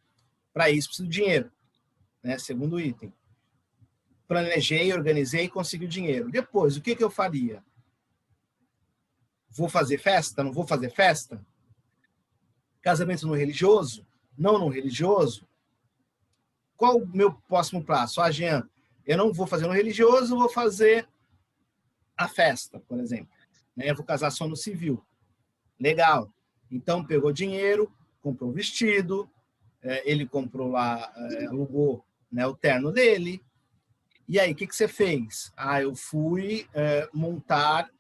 Para isso, preciso de dinheiro. Né? Segundo item. Planejei, organizei e consegui o dinheiro. Depois, o que eu faria? Vou fazer festa? Não vou fazer festa? Casamento no religioso? Não no religioso? Qual o meu próximo passo? Jean, eu não vou fazer no religioso, vou fazer a festa, por exemplo. Né? Eu vou casar só no civil. Legal. Então, pegou dinheiro, comprou o vestido, ele comprou lá, alugou, né, o terno dele. E aí, o que você fez? Eu fui montar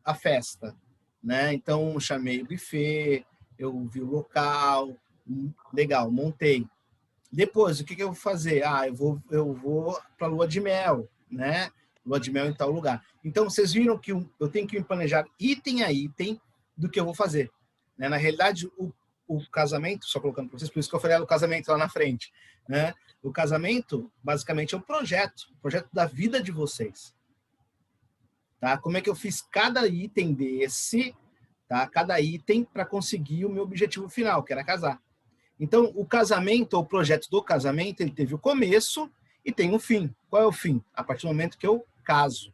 a festa. Né? Então, chamei o buffet, eu vi o local, legal, montei. Depois, o que eu vou fazer? Eu vou para a lua de mel, né? Lua de mel em tal lugar. Então, vocês viram que eu tenho que me planejar item a item do que eu vou fazer. Né? Na realidade, o casamento, só colocando para vocês, por isso que eu falei do casamento lá na frente, né? O casamento, basicamente, é um projeto da vida de vocês. Tá? Como é que eu fiz cada item desse, tá? Cada item para conseguir o meu objetivo final, que era casar. Então, o casamento, o projeto do casamento, ele teve o começo e tem um fim. Qual é o fim? A partir do momento que eu caso.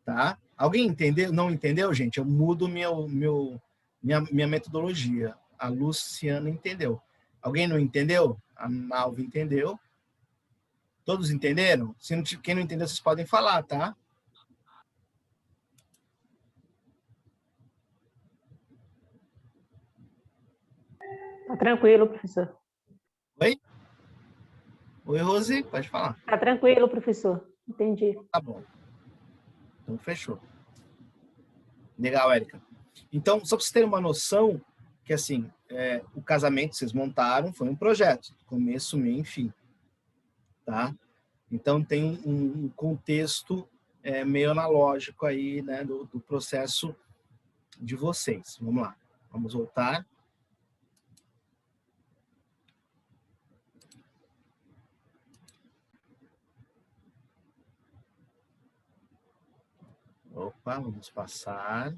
Tá? Alguém entendeu? Não entendeu, gente? Eu mudo minha metodologia. A Luciana entendeu. Alguém não entendeu? A Malva entendeu. Todos entenderam? Quem não entendeu, vocês podem falar, tá? Tá tranquilo, professor. Oi? Oi, Rose, pode falar. Tá tranquilo, professor. Entendi. Tá bom. Então, fechou. Legal, Érica. Então, só para vocês terem uma noção, que assim, o casamento que vocês montaram foi um projeto, começo, meio e fim. Tá? Então, tem um contexto meio analógico aí, né, do processo de vocês. Vamos lá. Vamos voltar. Opa, vamos passar.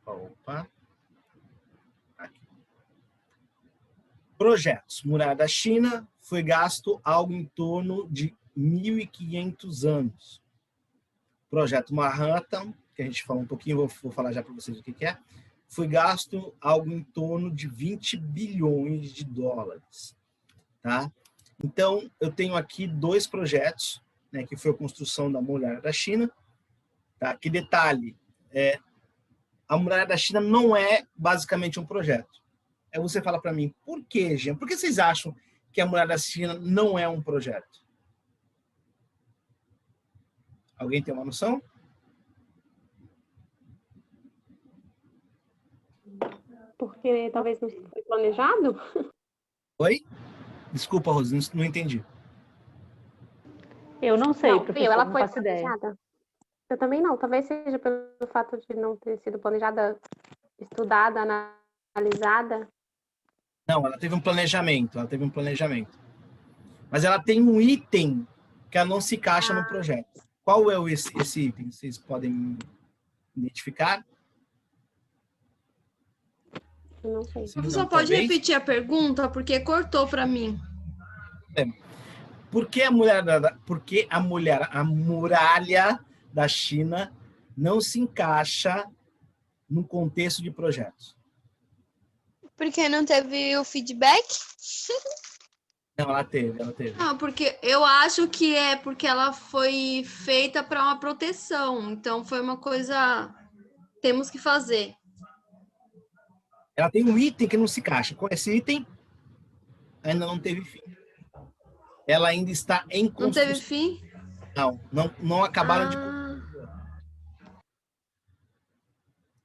Opa. Aqui. Projetos. Muralha da China foi gasto algo em torno de 1.500 anos. Projeto Manhattan, que a gente falou um pouquinho, vou falar já para vocês o que é, foi gasto algo em torno de 20 bilhões de dólares. Tá? Então, eu tenho aqui 2 projetos, né, que foi a construção da Muralha da China. Tá? Que detalhe, a Muralha da China não é basicamente um projeto. Aí você fala para mim, por que, Jean? Por que vocês acham que a Muralha da China não é um projeto? Alguém tem uma noção? Porque talvez não foi planejado? Oi? Desculpa, Rose, não entendi. Eu não sei, Não, professor, ela não foi faço ideia. planejada. Eu também não. Talvez seja pelo fato de não ter sido planejada, estudada, analisada. Não, ela teve um planejamento, Mas ela tem um item que ela não se encaixa no projeto. Qual é esse item? Vocês podem identificar? Eu não sei. Sim, Professor, não, pode talvez? repetir a pergunta, porque cortou para mim. Por que a muralha da China não se encaixa no contexto de projetos? Porque não teve o feedback? Não, ela teve. Não, porque eu acho que é porque ela foi feita para uma proteção. Então, foi uma coisa... Temos que fazer. Ela tem um item que não se encaixa. Com esse item, ainda não teve fim. Ela ainda está em Não construção. teve fim? Não acabaram de... Ah,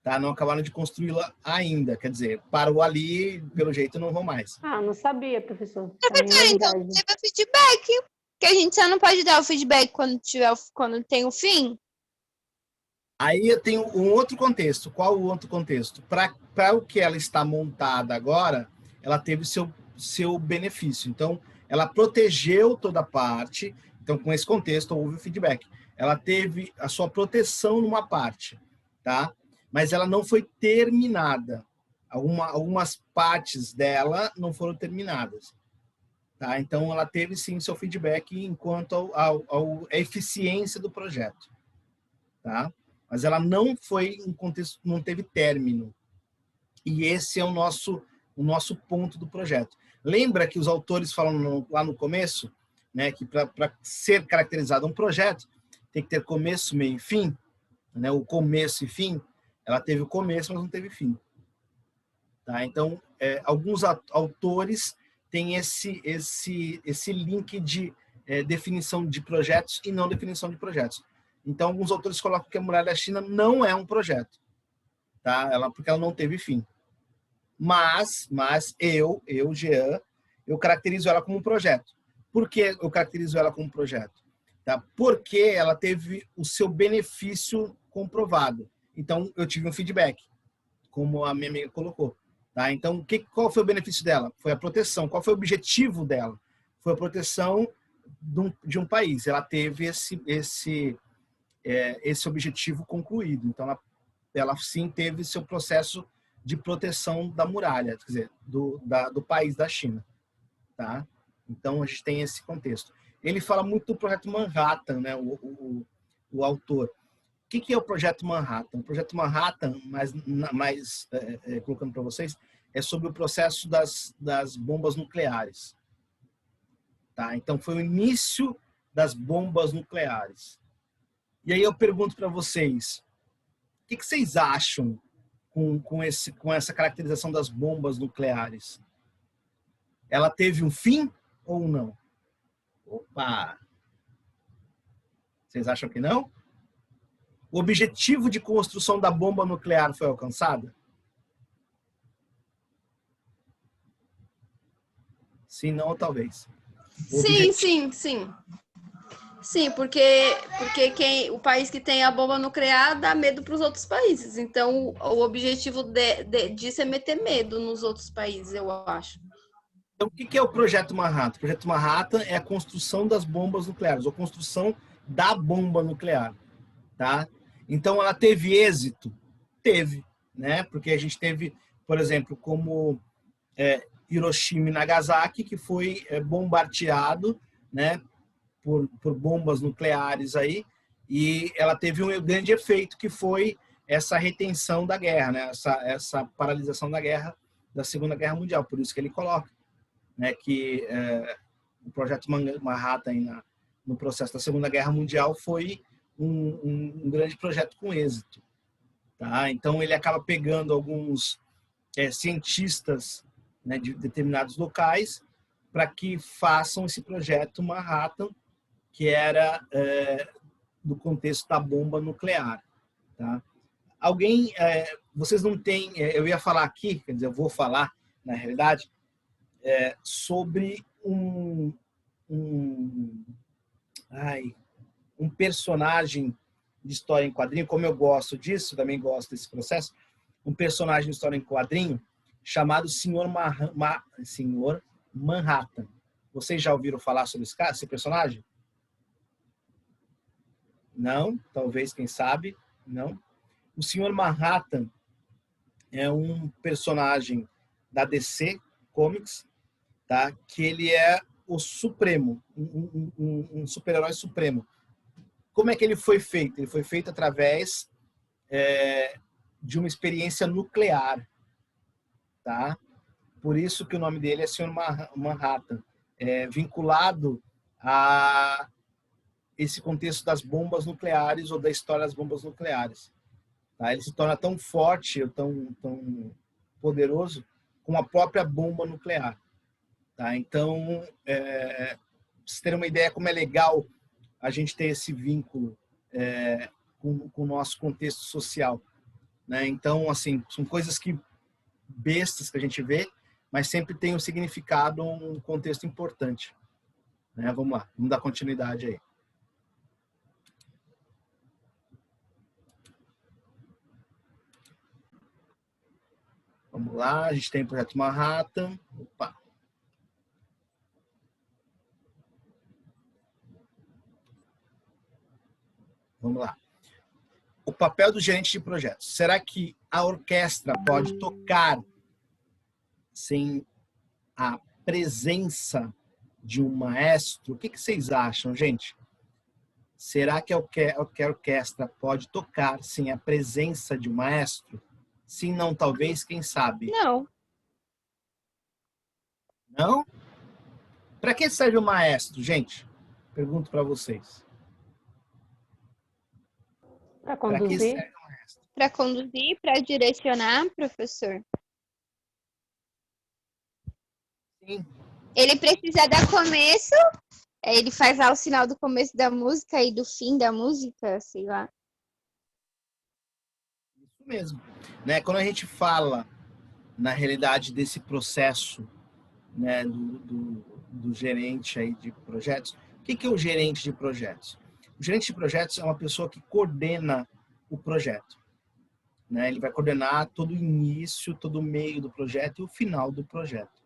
Tá? Não acabaram de construí-la ainda. Quer dizer, parou ali, pelo jeito não vão mais. Ah, não sabia, professor. Professor, então não teve o feedback. Que a gente só não pode dar o feedback quando tem o fim. Aí eu tenho um outro contexto. Qual o outro contexto? Para o que ela está montada agora, ela teve seu benefício. Então, ela protegeu toda a parte. Então, com esse contexto, houve o feedback. Ela teve a sua proteção numa parte, tá? Mas ela não foi terminada. Algumas partes dela não foram terminadas. Tá? Então, ela teve, sim, seu feedback enquanto à eficiência do projeto. Tá? Mas ela não foi um contexto, não teve término. E esse é o nosso ponto do projeto. Lembra que os autores falam lá no começo, né, que para ser caracterizado um projeto, tem que ter começo, meio e fim, né? O começo e fim, ela teve o começo, mas não teve fim. Tá? Então, alguns autores têm esse link de definição de projetos e não definição de projetos. Então, alguns autores colocam que a Muralha da China não é um projeto, tá? Porque ela não teve fim. Mas eu, Jean, eu caracterizo ela como um projeto. Por que eu caracterizo ela como um projeto? Tá? Porque ela teve o seu benefício comprovado. Então, eu tive um feedback, como a minha amiga colocou. Tá? Então, qual foi o benefício dela? Foi a proteção. Qual foi o objetivo dela? Foi a proteção de um país. Ela teve esse objetivo concluído. Então, ela sim teve seu processo de proteção da muralha, quer dizer, do país da China. Tá? Então, a gente tem esse contexto. Ele fala muito do projeto Manhattan, né? O autor. O que é o projeto Manhattan? O projeto Manhattan, colocando para vocês, é sobre o processo das bombas nucleares. Tá? Então, foi o início das bombas nucleares. E aí eu pergunto para vocês, o que vocês acham com essa caracterização das bombas nucleares? Ela teve um fim ou não? Opa! Vocês acham que não? O objetivo de construção da bomba nuclear foi alcançado? Sim, não ou talvez? sim. Sim, porque o país que tem a bomba nuclear dá medo para os outros países. Então, o objetivo disso é meter medo nos outros países, eu acho. Então, o que é o Projeto Manhattan? O Projeto Manhattan é a construção das bombas nucleares, ou construção da bomba nuclear. Tá? Então, ela teve êxito? Teve, né? Porque a gente teve, por exemplo, como Hiroshima e Nagasaki, que foi bombardeado, né, por bombas nucleares aí, e ela teve um grande efeito, que foi essa retenção da guerra, né, essa paralisação da guerra, da Segunda Guerra Mundial. Por isso que ele coloca, né, que o projeto Manhattan no processo da Segunda Guerra Mundial foi um grande projeto com êxito. Tá? Então, ele acaba pegando alguns cientistas, né, de determinados locais para que façam esse projeto Manhattan, que era do contexto da bomba nuclear. Tá? Alguém, vocês não têm, eu ia falar aqui, quer dizer, eu vou falar, na realidade, sobre um personagem de história em quadrinho, como eu gosto disso, também gosto desse processo, um personagem de história em quadrinho chamado Senhor Manhattan. Vocês já ouviram falar sobre esse personagem? Não? Talvez, quem sabe? Não? O Senhor Manhattan é um personagem da DC Comics, tá? Que ele é o supremo, um super-herói supremo. Como é que ele foi feito? Ele foi feito através de uma experiência nuclear, tá? Por isso que o nome dele é Senhor Manhattan, vinculado a esse contexto das bombas nucleares ou da história das bombas nucleares. Tá? Ele se torna tão forte, tão poderoso como a própria bomba nuclear. Tá? Então, pra vocês terem uma ideia como é legal a gente ter esse vínculo com o nosso contexto social. Né? Então, assim, são coisas bestas que a gente vê, mas sempre tem um significado, um contexto importante. Né? Vamos lá, vamos dar continuidade aí. Vamos lá, a gente tem o projeto Manhattan. Opa. Vamos lá. O papel do gerente de projetos. Será que a orquestra pode tocar sem a presença de um maestro? O que vocês acham, gente? Será que a orquestra pode tocar sem a presença de um maestro? Sim, não, talvez, quem sabe? Não. Não? Para que serve o maestro, gente? Pergunto para vocês. Para Para que conduzir. serve o maestro? Para conduzir, para direcionar, professor. Sim. Ele precisa dar começo, ele faz lá o sinal do começo da música e do fim da música, sei lá. Isso mesmo. Né? Quando a gente fala, na realidade, desse processo, né, do gerente aí de projetos, o que é o gerente de projetos? O gerente de projetos é uma pessoa que coordena o projeto. Né? Ele vai coordenar todo o início, todo o meio do projeto e o final do projeto.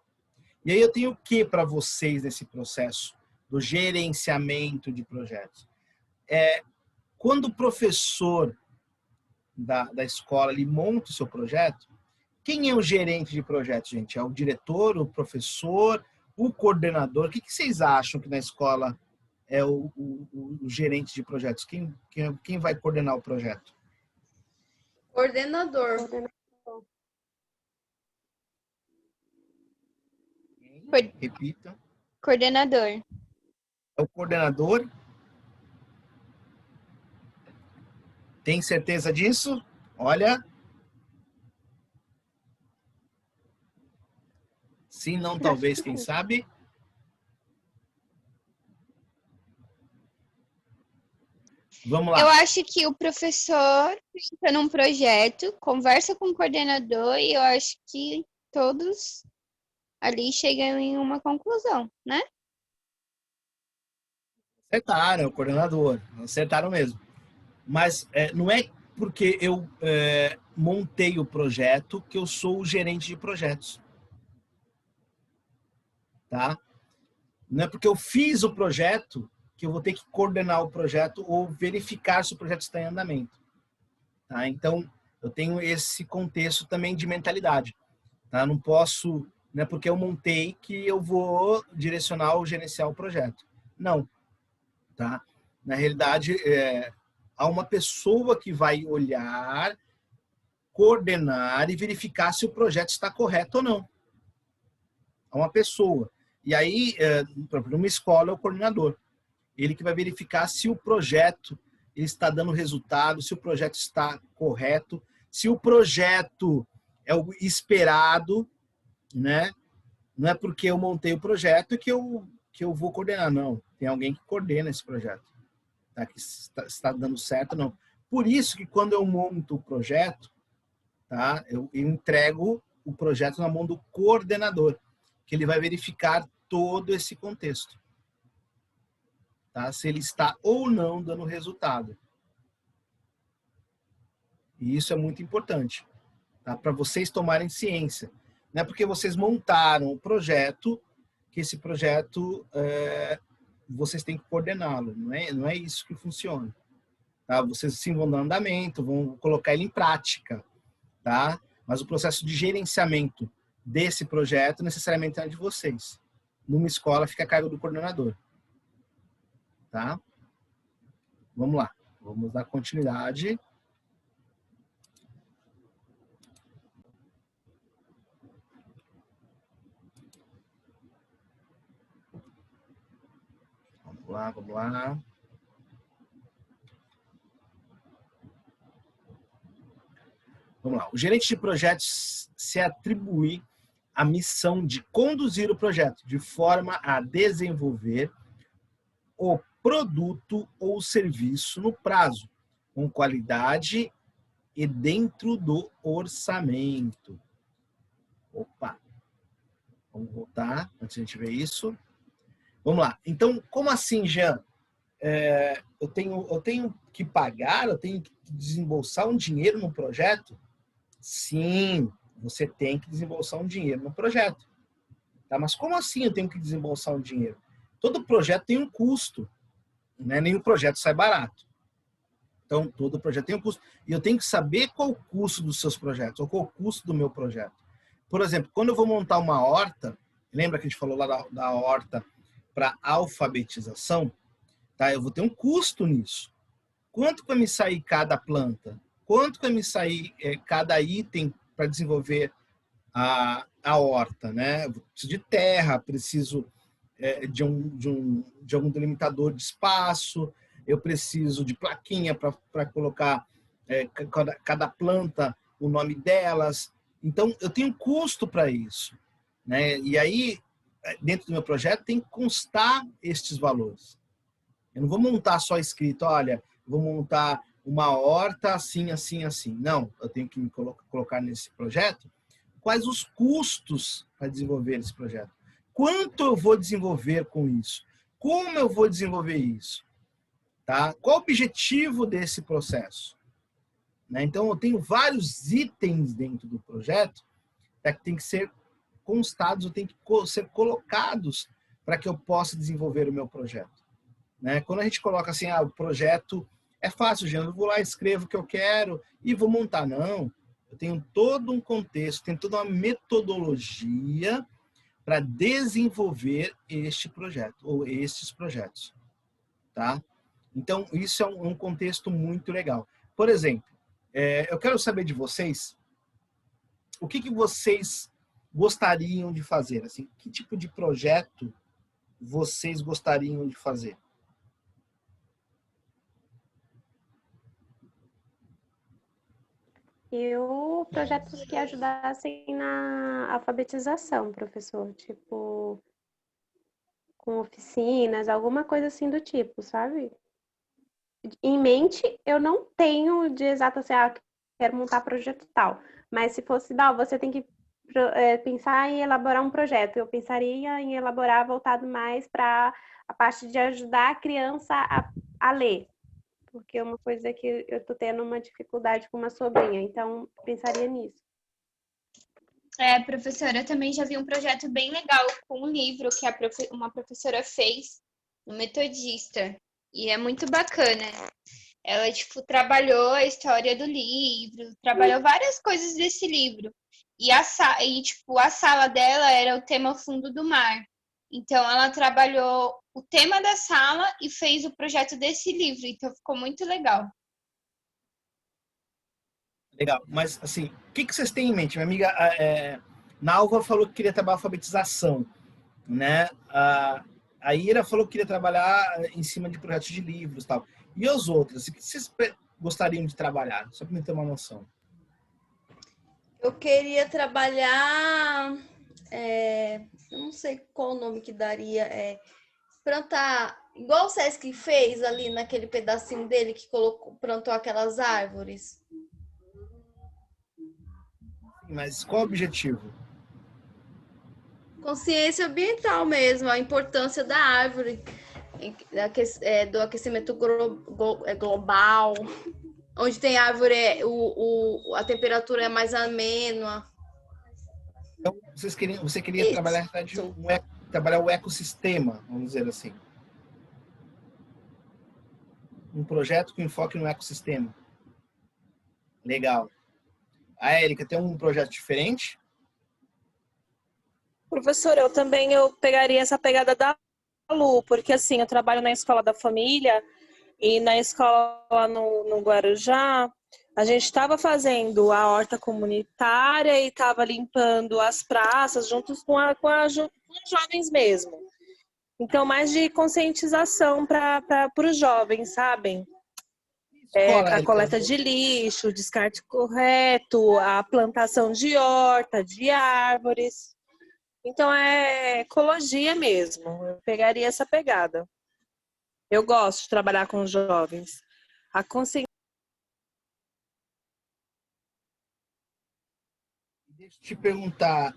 E aí eu tenho o que para vocês nesse processo do gerenciamento de projetos? Quando o professor da escola ele monta o seu projeto, quem é o gerente de projetos, gente? É o diretor, o professor, o coordenador? O que vocês acham que na escola é o gerente de projetos? Quem vai coordenar o projeto? Coordenador. Repita. Coordenador. É o coordenador? Tem certeza disso? Olha. Sim, não, talvez, quem sabe? Vamos lá. Eu acho que o professor pensa num projeto, conversa com o coordenador e eu acho que todos ali chegam em uma conclusão, né? Acertaram, é o coordenador. Acertaram mesmo. Mas não é porque eu montei o projeto que eu sou o gerente de projetos. Tá? Não é porque eu fiz o projeto que eu vou ter que coordenar o projeto ou verificar se o projeto está em andamento. Tá? Então, eu tenho esse contexto também de mentalidade. Tá? Não posso não é porque eu montei que eu vou direcionar ou gerenciar o projeto. Não, tá? Na realidade, há uma pessoa que vai olhar, coordenar e verificar se o projeto está correto ou não. Há uma pessoa. E aí, numa escola, é o coordenador. Ele que vai verificar se o projeto está dando resultado, se o projeto está correto, se o projeto é o esperado, né? Não é porque eu montei o projeto que eu vou coordenar, não. Tem alguém que coordena esse projeto. Tá? Que está dando certo, não. Por isso que quando eu monto o projeto, tá? Eu entrego o projeto na mão do coordenador, que ele vai verificar todo esse contexto. Tá? Se ele está ou não dando resultado. E isso é muito importante, tá? Para vocês tomarem ciência. Não é porque vocês montaram o projeto que esse projeto vocês têm que coordená-lo. Não é isso que funciona. Tá? Vocês sim vão dar andamento, vão colocar ele em prática. Tá? Mas o processo de gerenciamento desse projeto necessariamente é de vocês. Numa escola fica a cargo do coordenador. Tá? Vamos lá. Vamos dar continuidade. Vamos lá, vamos lá. Vamos lá. O gerente de projetos se atribui a missão de conduzir o projeto de forma a desenvolver o produto ou serviço no prazo, com qualidade e dentro do orçamento. Opa! Vamos voltar, antes de a gente ver isso. Vamos lá. Então, como assim, Jean? Eu tenho que pagar, eu tenho que desembolsar um dinheiro no projeto? Sim, você tem que desembolsar um dinheiro no projeto. Tá? Mas como assim eu tenho que desembolsar um dinheiro? Todo projeto tem um custo. Né? Nenhum projeto sai barato. Então, todo projeto tem um custo. E eu tenho que saber qual o custo dos seus projetos, ou qual o custo do meu projeto. Por exemplo, quando eu vou montar uma horta, lembra que a gente falou lá da horta para alfabetização? Tá? Eu vou ter um custo nisso. Quanto vai me sair cada planta? Quanto vai me sair cada item para desenvolver a horta? Né? Eu preciso de terra, preciso de algum delimitador de espaço, eu preciso de plaquinha para colocar cada planta, o nome delas. Então, eu tenho um custo para isso. Né? E aí, dentro do meu projeto, tem que constar estes valores. Eu não vou montar só escrito, olha, vou montar uma horta assim, assim, assim. Não, eu tenho que me colocar nesse projeto quais os custos para desenvolver esse projeto. Quanto eu vou desenvolver com isso? Como eu vou desenvolver isso? Tá? Qual o objetivo desse processo? Né? Então, eu tenho vários itens dentro do projeto que tem que ser constados, tem que ser colocados para que eu possa desenvolver o meu projeto. Né? Quando a gente coloca assim, o projeto é fácil, gente, eu vou lá, escrevo o que eu quero e vou montar. Não, eu tenho todo um contexto, tenho toda uma metodologia para desenvolver este projeto, ou estes projetos. Tá? Então, isso é um contexto muito legal. Por exemplo, eu quero saber de vocês, o que vocês gostariam de fazer? Assim, que tipo de projeto vocês gostariam de fazer? Projetos que ajudassem na alfabetização, professor, tipo, com oficinas, alguma coisa assim do tipo, sabe? Em mente, eu não tenho de exato assim, quero montar projeto tal, mas se fosse, você tem que pensar em elaborar um projeto, eu pensaria em elaborar voltado mais para a parte de ajudar a criança a ler. Porque é uma coisa que eu tô tendo uma dificuldade com uma sobrinha, então pensaria nisso. Professora, eu também já vi um projeto bem legal com um livro que uma professora fez no Metodista, e é muito bacana. Ela, trabalhou a história do livro, trabalhou várias coisas desse livro, E tipo, a sala dela era o tema fundo do mar. Então, ela trabalhou o tema da sala e fez o projeto desse livro. Então, ficou muito legal. Legal. Mas, assim, o que vocês têm em mente? Minha amiga Nalva falou que queria trabalhar alfabetização, né? A Ira falou que queria trabalhar em cima de projetos de livros e tal. E os outros? O que vocês gostariam de trabalhar? Só para me ter uma noção. Eu queria trabalhar, eu não sei qual o nome que daria, plantar, igual o Sesc fez ali naquele pedacinho dele que plantou aquelas árvores. Mas qual o objetivo? Consciência ambiental mesmo, a importância da árvore, do aquecimento global. Onde tem árvore, a temperatura é mais amena. Então, você queria trabalhar, trabalhar o ecossistema, vamos dizer assim. Um projeto com enfoque no ecossistema. Legal. A Érica tem um projeto diferente? Professor, eu pegaria essa pegada da Lu, porque assim, eu trabalho na escola da família e na escola lá no Guarujá, a gente estava fazendo a horta comunitária e estava limpando as praças juntos com os jovens mesmo. Então, mais de conscientização para os jovens, sabem? A coleta de lixo, o descarte correto, a plantação de horta, de árvores. Então, é ecologia mesmo. Eu pegaria essa pegada. Eu gosto de trabalhar com jovens. A consciência. Deixa eu te perguntar,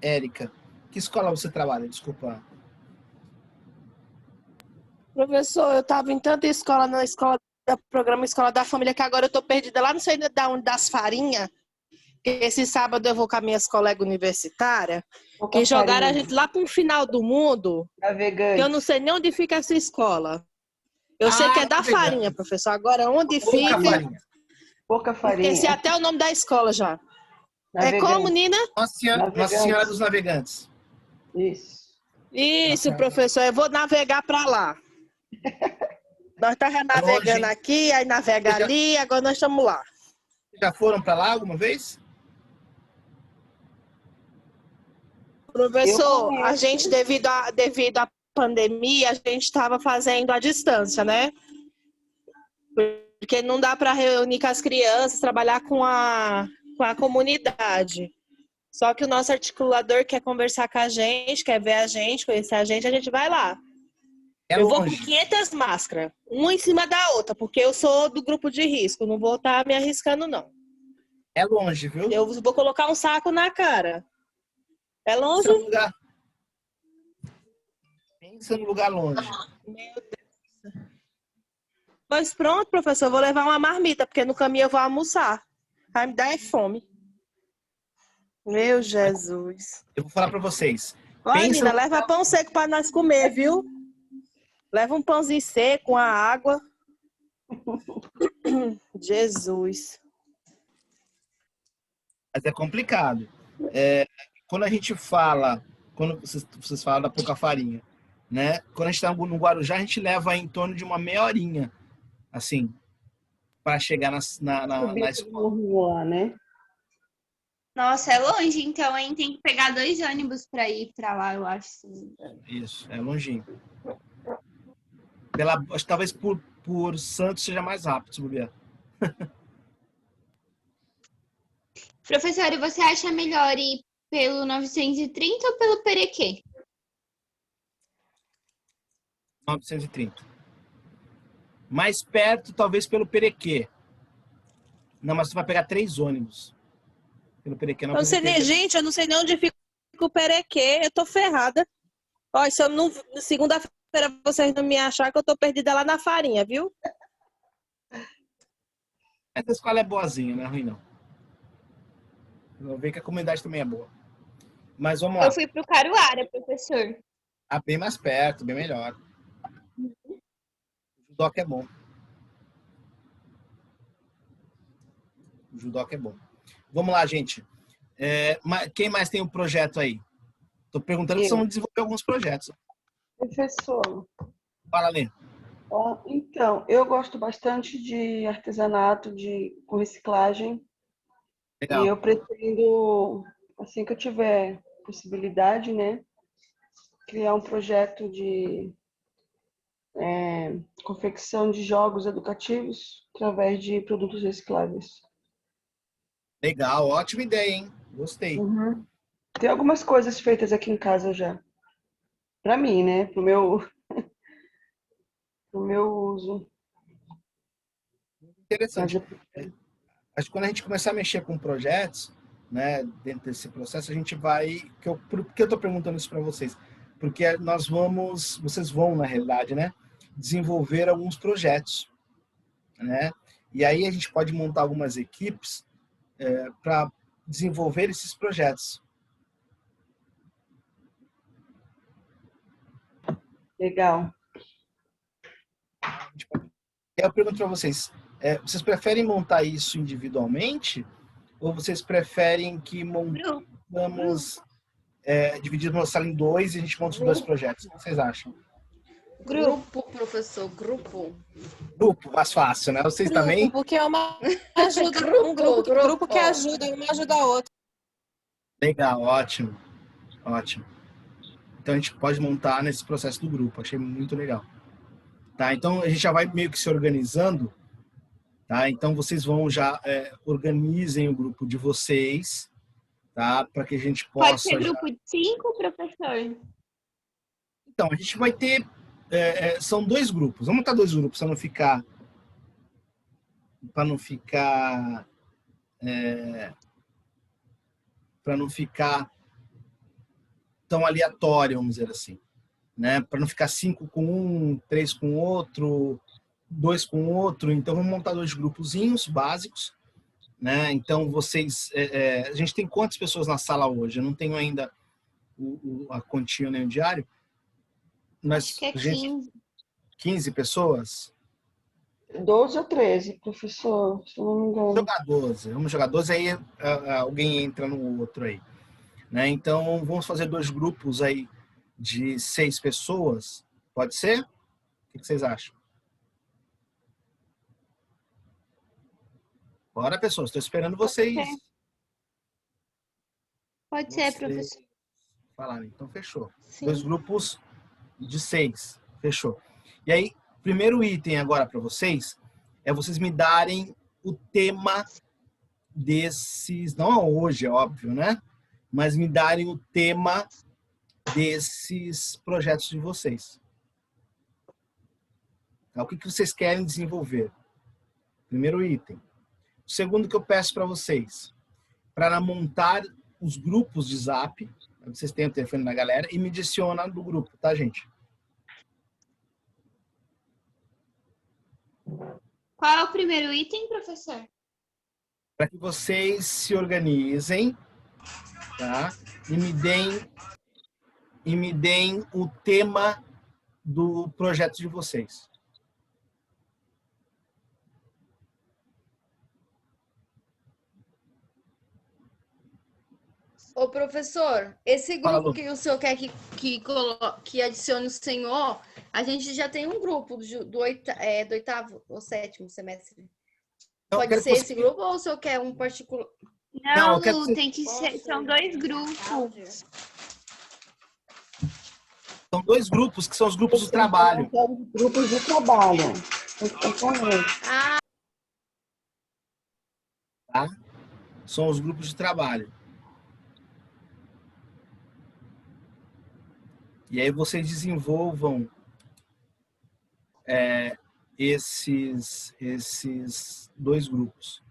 Érica, que escola você trabalha? Desculpa. Professor, eu estava em tanta escola, na escola do programa Escola da Família, que agora eu estou perdida lá, não sei da onde, das farinhas. Esse sábado eu vou com as minhas colegas universitárias, que jogaram a gente lá para o final do mundo, que eu não sei nem onde fica essa escola. Eu sei que é da farinha, professor. Agora, onde fica... Pouca farinha. Esqueci até o nome da escola já. Navegante. É como, Nina? Nossa Senhora dos Navegantes. Isso, professor. Eu vou navegar para lá. Nós estávamos navegando aqui, aí navega ali, agora nós estamos lá. Já foram para lá alguma vez? Professor, a gente, devido à pandemia, a gente estava fazendo à distância, né? Porque não dá para reunir com as crianças, trabalhar com a comunidade. Só que o nosso articulador quer conversar com a gente, quer ver a gente, conhecer a gente vai lá. Eu vou com 500 máscaras, uma em cima da outra, porque eu sou do grupo de risco, não vou estar me arriscando, não. É longe, viu? Eu vou colocar um saco na cara. É longe? Pensa no lugar longe. Meu Deus. Pois pronto, professor, eu vou levar uma marmita, porque no caminho eu vou almoçar. Vai me dar fome. Meu Jesus. Eu vou falar para vocês. Olha, Nina, leva pão seco para nós comer, viu? Leva um pãozinho seco, uma água. Jesus. Mas é complicado. Quando a gente fala, quando vocês falam da pouca farinha, né? Quando a gente está no Guarujá, a gente leva em torno de uma meia horinha, assim, para chegar na escola. Né? Nossa, é longe, então, hein? Tem que pegar 2 ônibus para ir para lá, eu acho. Isso, é longinho. Acho que talvez por Santos seja mais rápido, se bobear. Professor, e você acha melhor ir pelo 930 ou pelo Perequê? 930. Mais perto, talvez pelo Perequê. Não, mas você vai pegar 3 ônibus. Pelo Perequê não. Eu não sei nem, gente, eu não sei nem onde fica o Perequê. Eu tô ferrada. Olha, se eu não, segunda-feira vocês não me acharem que eu tô perdida lá na farinha, viu? Essa escola é boazinha, não é ruim, não. Vou ver que a comunidade também é boa. Mas vamos lá. Eu fui pro Caruara, professor. Bem mais perto, bem melhor. O judoca é bom. O judoca é bom. Vamos lá, gente. Quem mais tem um projeto aí? Estou perguntando se vão desenvolver alguns projetos. Professor. Fala, Lê. Então, eu gosto bastante de artesanato, com reciclagem. Legal. E eu pretendo, assim que eu tiver possibilidade, né, criar um projeto de confecção de jogos educativos através de produtos recicláveis. Legal, ótima ideia, hein? Gostei. Uhum. Tem algumas coisas feitas aqui em casa já. Para mim, né? Pro meu uso. Interessante. Acho que quando a gente começar a mexer com projetos, né, dentro desse processo, a gente vai... Por que eu estou perguntando isso para vocês? Porque vocês vão, na realidade, né, desenvolver alguns projetos, né? E aí a gente pode montar algumas equipes para desenvolver esses projetos. Legal. Eu pergunto para vocês, vocês preferem montar isso individualmente ou vocês preferem que montamos, dividimos a sala em dois e a gente monta os dois projetos? O que vocês acham? Grupo, professor, grupo. Grupo, mais fácil, né? Vocês Grupo, também? porque é uma ajuda, grupo que ajuda, uma ajuda a outra. Legal, ótimo. Ótimo. Então a gente pode montar nesse processo do grupo, achei muito legal. Tá, então a gente já vai meio que se organizando, tá? Então vocês vão já organizem o grupo de vocês, tá? Para que a gente possa... Pode ser grupo de 5, professor? Então, a gente vai ter... são 2 grupos. Vamos montar 2 grupos para não ficar... Para não ficar tão aleatório, vamos dizer assim. Né? Para não ficar 5 com um, 3 com outro, 2 com outro. Então, vamos montar 2 grupozinhos básicos. Né? Então, vocês... a gente tem quantas pessoas na sala hoje? Eu não tenho ainda a continha nem o diário. Mas, Acho que é 15. 15 pessoas? 12 ou 13, professor, se eu não me engano. Vamos jogar 12, aí alguém entra no outro aí. Né? Então, vamos fazer 2 grupos aí de 6 pessoas. Pode ser? O que vocês acham? Bora, pessoas, estou esperando vocês. Pode ser, professor. Falarem. Então, fechou. Sim. 2 grupos de 6. Fechou. E aí, primeiro item agora para vocês é vocês me darem o tema desses, não hoje, é óbvio, né? Mas me darem o tema desses projetos de vocês. O que vocês querem desenvolver? Primeiro item. O segundo que eu peço para vocês, para montar os grupos de Zap, vocês têm o telefone da galera, e me adiciona no grupo, tá, gente? Qual é o primeiro item, professor? Para que vocês se organizem, tá? E me deem o tema do projeto de vocês. Ô, professor, esse grupo que o senhor quer que adicione o senhor, a gente já tem um grupo do 8º ou 7º semestre. Pode ser esse grupo ou o senhor quer um particular? Não, Lu, tem que ser, são 2 grupos. São 2 grupos que são os grupos de trabalho. Grupos de trabalho. Tá? São os grupos de trabalho. E aí vocês desenvolvam esses 2 grupos.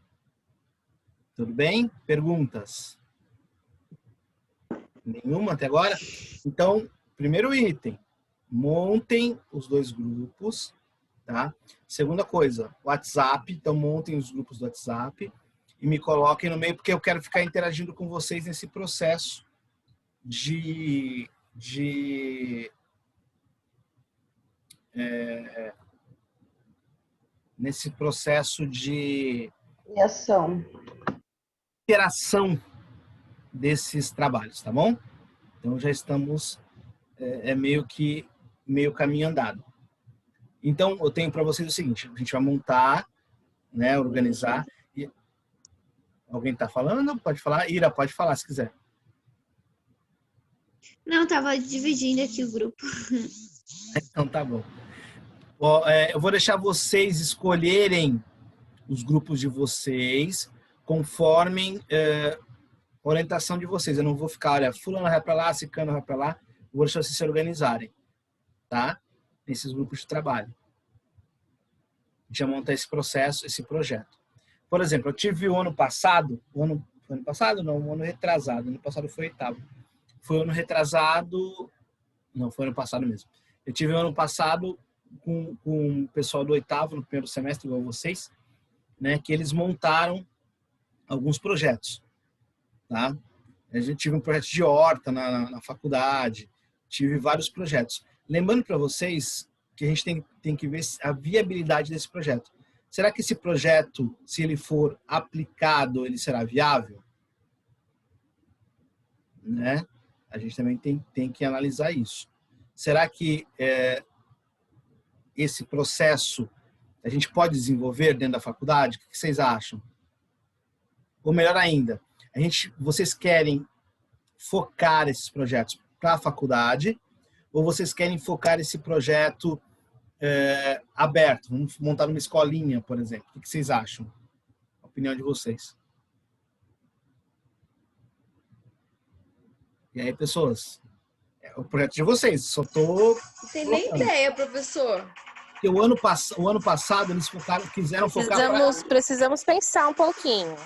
Tudo bem? Perguntas? Nenhuma até agora? Então, primeiro item, montem os 2 grupos, tá? Segunda coisa, WhatsApp, então montem os grupos do WhatsApp e me coloquem no meio, porque eu quero ficar interagindo com vocês nesse processo nesse processo de interação, desses trabalhos, tá bom? Então já estamos meio caminho andado. Então eu tenho para vocês o seguinte: a gente vai montar, né, organizar. E... Alguém está falando? Pode falar. Ira, pode falar se quiser. Não, tava dividindo aqui o grupo. Então tá bom. Eu vou deixar vocês escolherem os grupos de vocês conforme orientação de vocês. Eu não vou ficar, olha, fulano vai para lá, ciclano vai para lá. Eu vou deixar vocês se organizarem, tá? Nesses grupos de trabalho. A gente vai montar esse processo, esse projeto. Por exemplo, eu tive o ano passado, ano passado não, o ano retrasado. Ano passado foi oitavo. Foi ano retrasado, não, foi ano passado mesmo. Eu tive o ano passado com o pessoal do oitavo, no primeiro semestre, igual vocês, né, que eles montaram alguns projetos, tá? A gente tive um projeto de horta na faculdade, tive vários projetos. Lembrando para vocês que a gente tem que ver a viabilidade desse projeto. Será que esse projeto, se ele for aplicado, ele será viável? Né? A gente também tem que analisar isso. Será que esse processo a gente pode desenvolver dentro da faculdade? O que vocês acham? Ou melhor ainda, vocês querem focar esses projetos para a faculdade ou vocês querem focar esse projeto aberto? Vamos montar uma escolinha, por exemplo. O que vocês acham? A opinião de vocês. E aí, pessoas? É o projeto de vocês. Só tô... Não tem nem ideia, professor. Porque o ano passado eles quiseram focar... Precisamos pensar um pouquinho.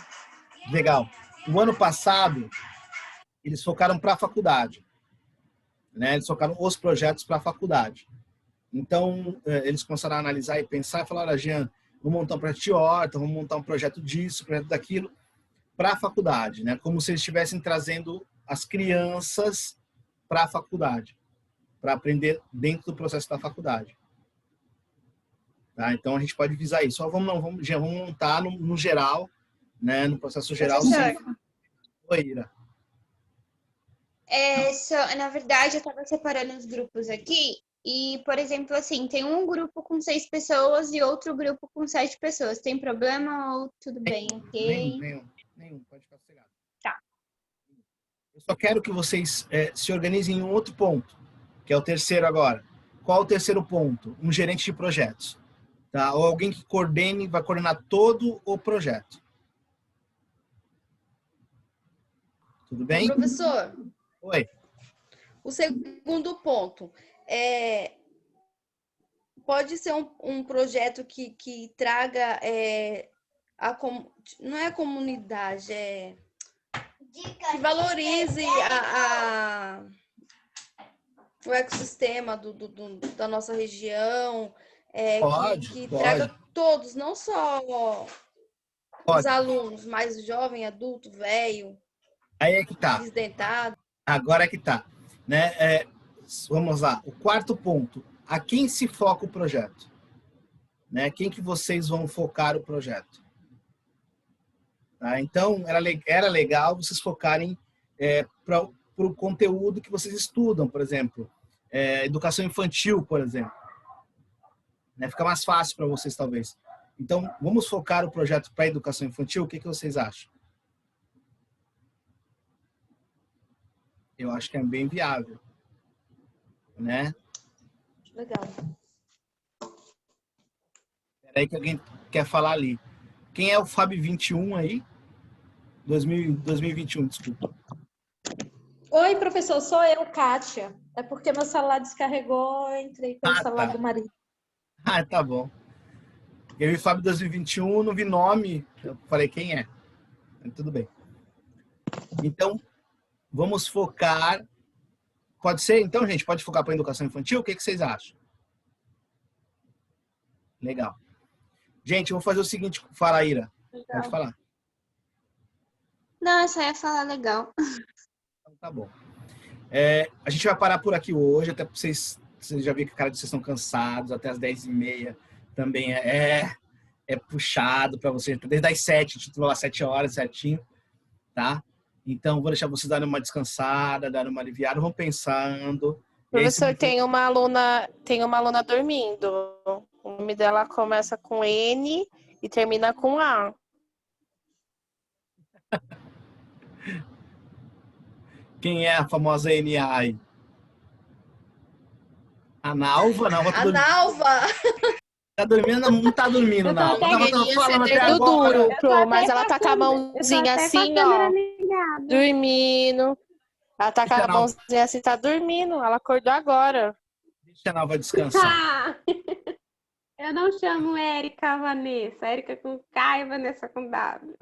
Legal. O ano passado eles focaram para a faculdade, né? Eles focaram os projetos para a faculdade. Então eles começaram a analisar e pensar e falaram: Jean, vamos montar um projeto de horta, vamos montar um projeto disso, um projeto daquilo para a faculdade, né? Como se eles estivessem trazendo as crianças para a faculdade, para aprender dentro do processo da faculdade. Tá? Então a gente pode visar isso. Vamos montar no geral, né? No processo geral. Oi, Ira. Na verdade, eu estava separando os grupos aqui e, por exemplo, assim, tem um grupo com 6 pessoas e outro grupo com 7 pessoas. Tem problema ou tudo bem, ok? Nenhum. Pode ficar sossegado. Tá. Eu só quero que vocês se organizem em um outro ponto, que é o terceiro agora. Qual é o terceiro ponto? Um gerente de projetos. Tá? Ou alguém que vai coordenar todo o projeto. Tudo bem? Professor. Oi. O segundo ponto pode ser um projeto que traga não é a comunidade, que valorize o ecossistema da nossa região, que traga todos, não só os alunos, mas jovem, adulto, velho. Aí é que tá. Desdentado. Agora é que tá, né? Vamos lá. O quarto ponto. A quem se foca o projeto? Né? Quem que vocês vão focar o projeto? Tá? Então, era legal vocês focarem para o conteúdo que vocês estudam, por exemplo. Educação infantil, por exemplo. Né? Fica mais fácil para vocês, talvez. Então, vamos focar o projeto para educação infantil? O que vocês acham? Eu acho que é bem viável, né? Legal. Peraí que alguém quer falar ali. Quem é o FAB 21 aí? 2021, desculpa. Oi, professor, sou eu, Kátia. É porque meu celular descarregou, eu entrei pelo celular do marido. Ah, tá bom. Eu vi FAB 2021, não vi nome, eu falei quem é. Tudo bem. Então, vamos focar... Pode ser? Então, gente, pode focar para a educação infantil? O que vocês acham? Legal. Gente, eu vou fazer o seguinte. Fala, Ira. Legal. Pode falar. Não, eu só ia falar legal. Então, tá bom. A gente vai parar por aqui hoje, até porque vocês já viram que a cara de vocês estão cansados, até as 10h30 também é puxado para vocês. Desde as 7, a gente vai lá 7 horas certinho, tá? Então, vou deixar vocês darem uma descansada, darem uma aliviada, vão pensando. E aí, Professor, tem uma aluna dormindo. O nome dela começa com N e termina com A. quem é a famosa NA aí? A Nalva? A Nalva tá A dormindo. Nalva! Tá dormindo? Não tá dormindo, Eu tô Nalva. até- Tava Queria falando ser até Tudo agora. duro, Eu tô até mas ela tá com a eu tô mãozinha até com a assim, câmera ó, ligada. dormindo. Ela tá com Deixa a a Nalva, mãozinha assim, tá dormindo. Ela acordou agora. deixa a Nalva descansar. Ah, eu não chamo Érica Vanessa. Érica com K e Vanessa com W.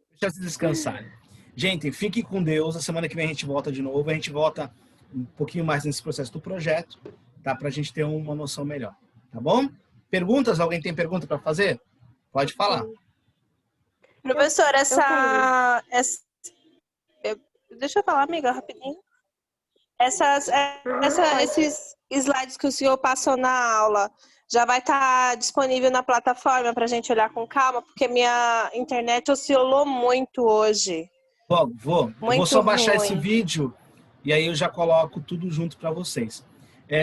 Deixa se descansarem. Gente, fiquem com Deus. A semana que vem a gente volta de novo. A gente volta um pouquinho mais nesse processo do projeto, tá? Pra gente ter uma noção melhor. Tá bom? Perguntas? Alguém tem pergunta para fazer? Pode falar. Professor, deixa eu falar, amiga, rapidinho. Esses slides que o senhor passou na aula, já vai estar disponível na plataforma para a gente olhar com calma, porque minha internet oscilou muito hoje. Vou Muito só baixar esse ruim. vídeo e aí eu já coloco tudo junto para vocês.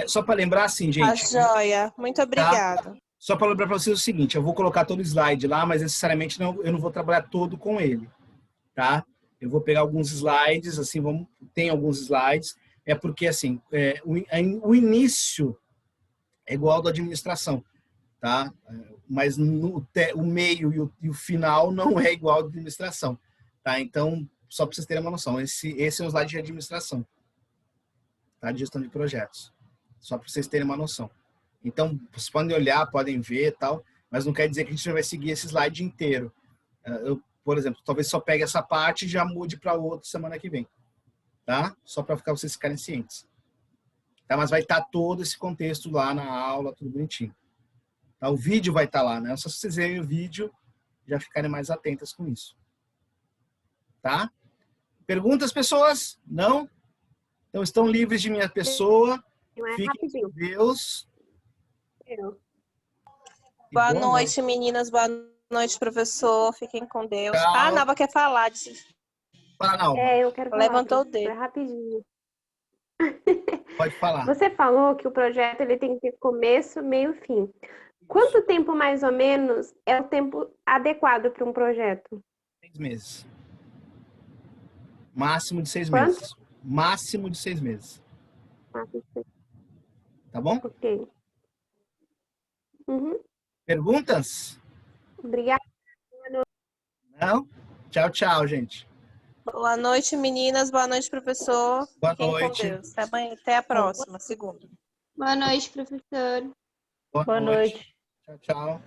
Só para lembrar assim, Tá gente. joia. Muito obrigada. Só para lembrar para vocês o seguinte, eu vou colocar todo o slide lá, mas necessariamente eu não vou trabalhar todo com ele, tá? Eu vou pegar alguns slides, assim, tem alguns slides, porque assim, o início é igual ao da administração, tá? Mas o meio e o final não é igual ao da administração, tá? Então, só para vocês terem uma noção, esse é um slide de administração, tá? De gestão de projetos, só para vocês terem uma noção. Então, vocês podem olhar, podem ver e tal, mas não quer dizer que a gente vai seguir esse slide inteiro. Eu, por exemplo, talvez só pegue essa parte e já mude para outra semana que vem, tá? Só para vocês ficarem cientes. Tá? Mas vai estar todo esse contexto lá na aula, tudo bonitinho. Tá? O vídeo vai estar lá, né? Só se vocês verem o vídeo, já ficarem mais atentas com isso. Tá? Perguntas, pessoas? Não? Então, estão livres de minha pessoa. Não é Fiquem rapidinho. com Deus. Boa noite, meninas. Boa noite, professor. Fiquem com Deus. Tchau. Ah, a Nalva quer falar. Fala, Nalva. Eu quero falar. Levantou o professor, dedo. É rapidinho. Pode falar. Você falou que o projeto ele tem que ter começo, meio e fim. Quanto tempo, mais ou menos, é o tempo adequado para um projeto? 6 meses. Máximo de 6 Quanto? meses. Máximo de 6 meses. Tá bom? Ok. Uhum. Perguntas? Obrigada. Não? Tchau, tchau, gente. Boa noite, meninas. Boa noite, professor. Boa Fiquem noite. com Deus. Até a próxima, segunda. Boa noite, professor. Boa noite. Tchau, tchau.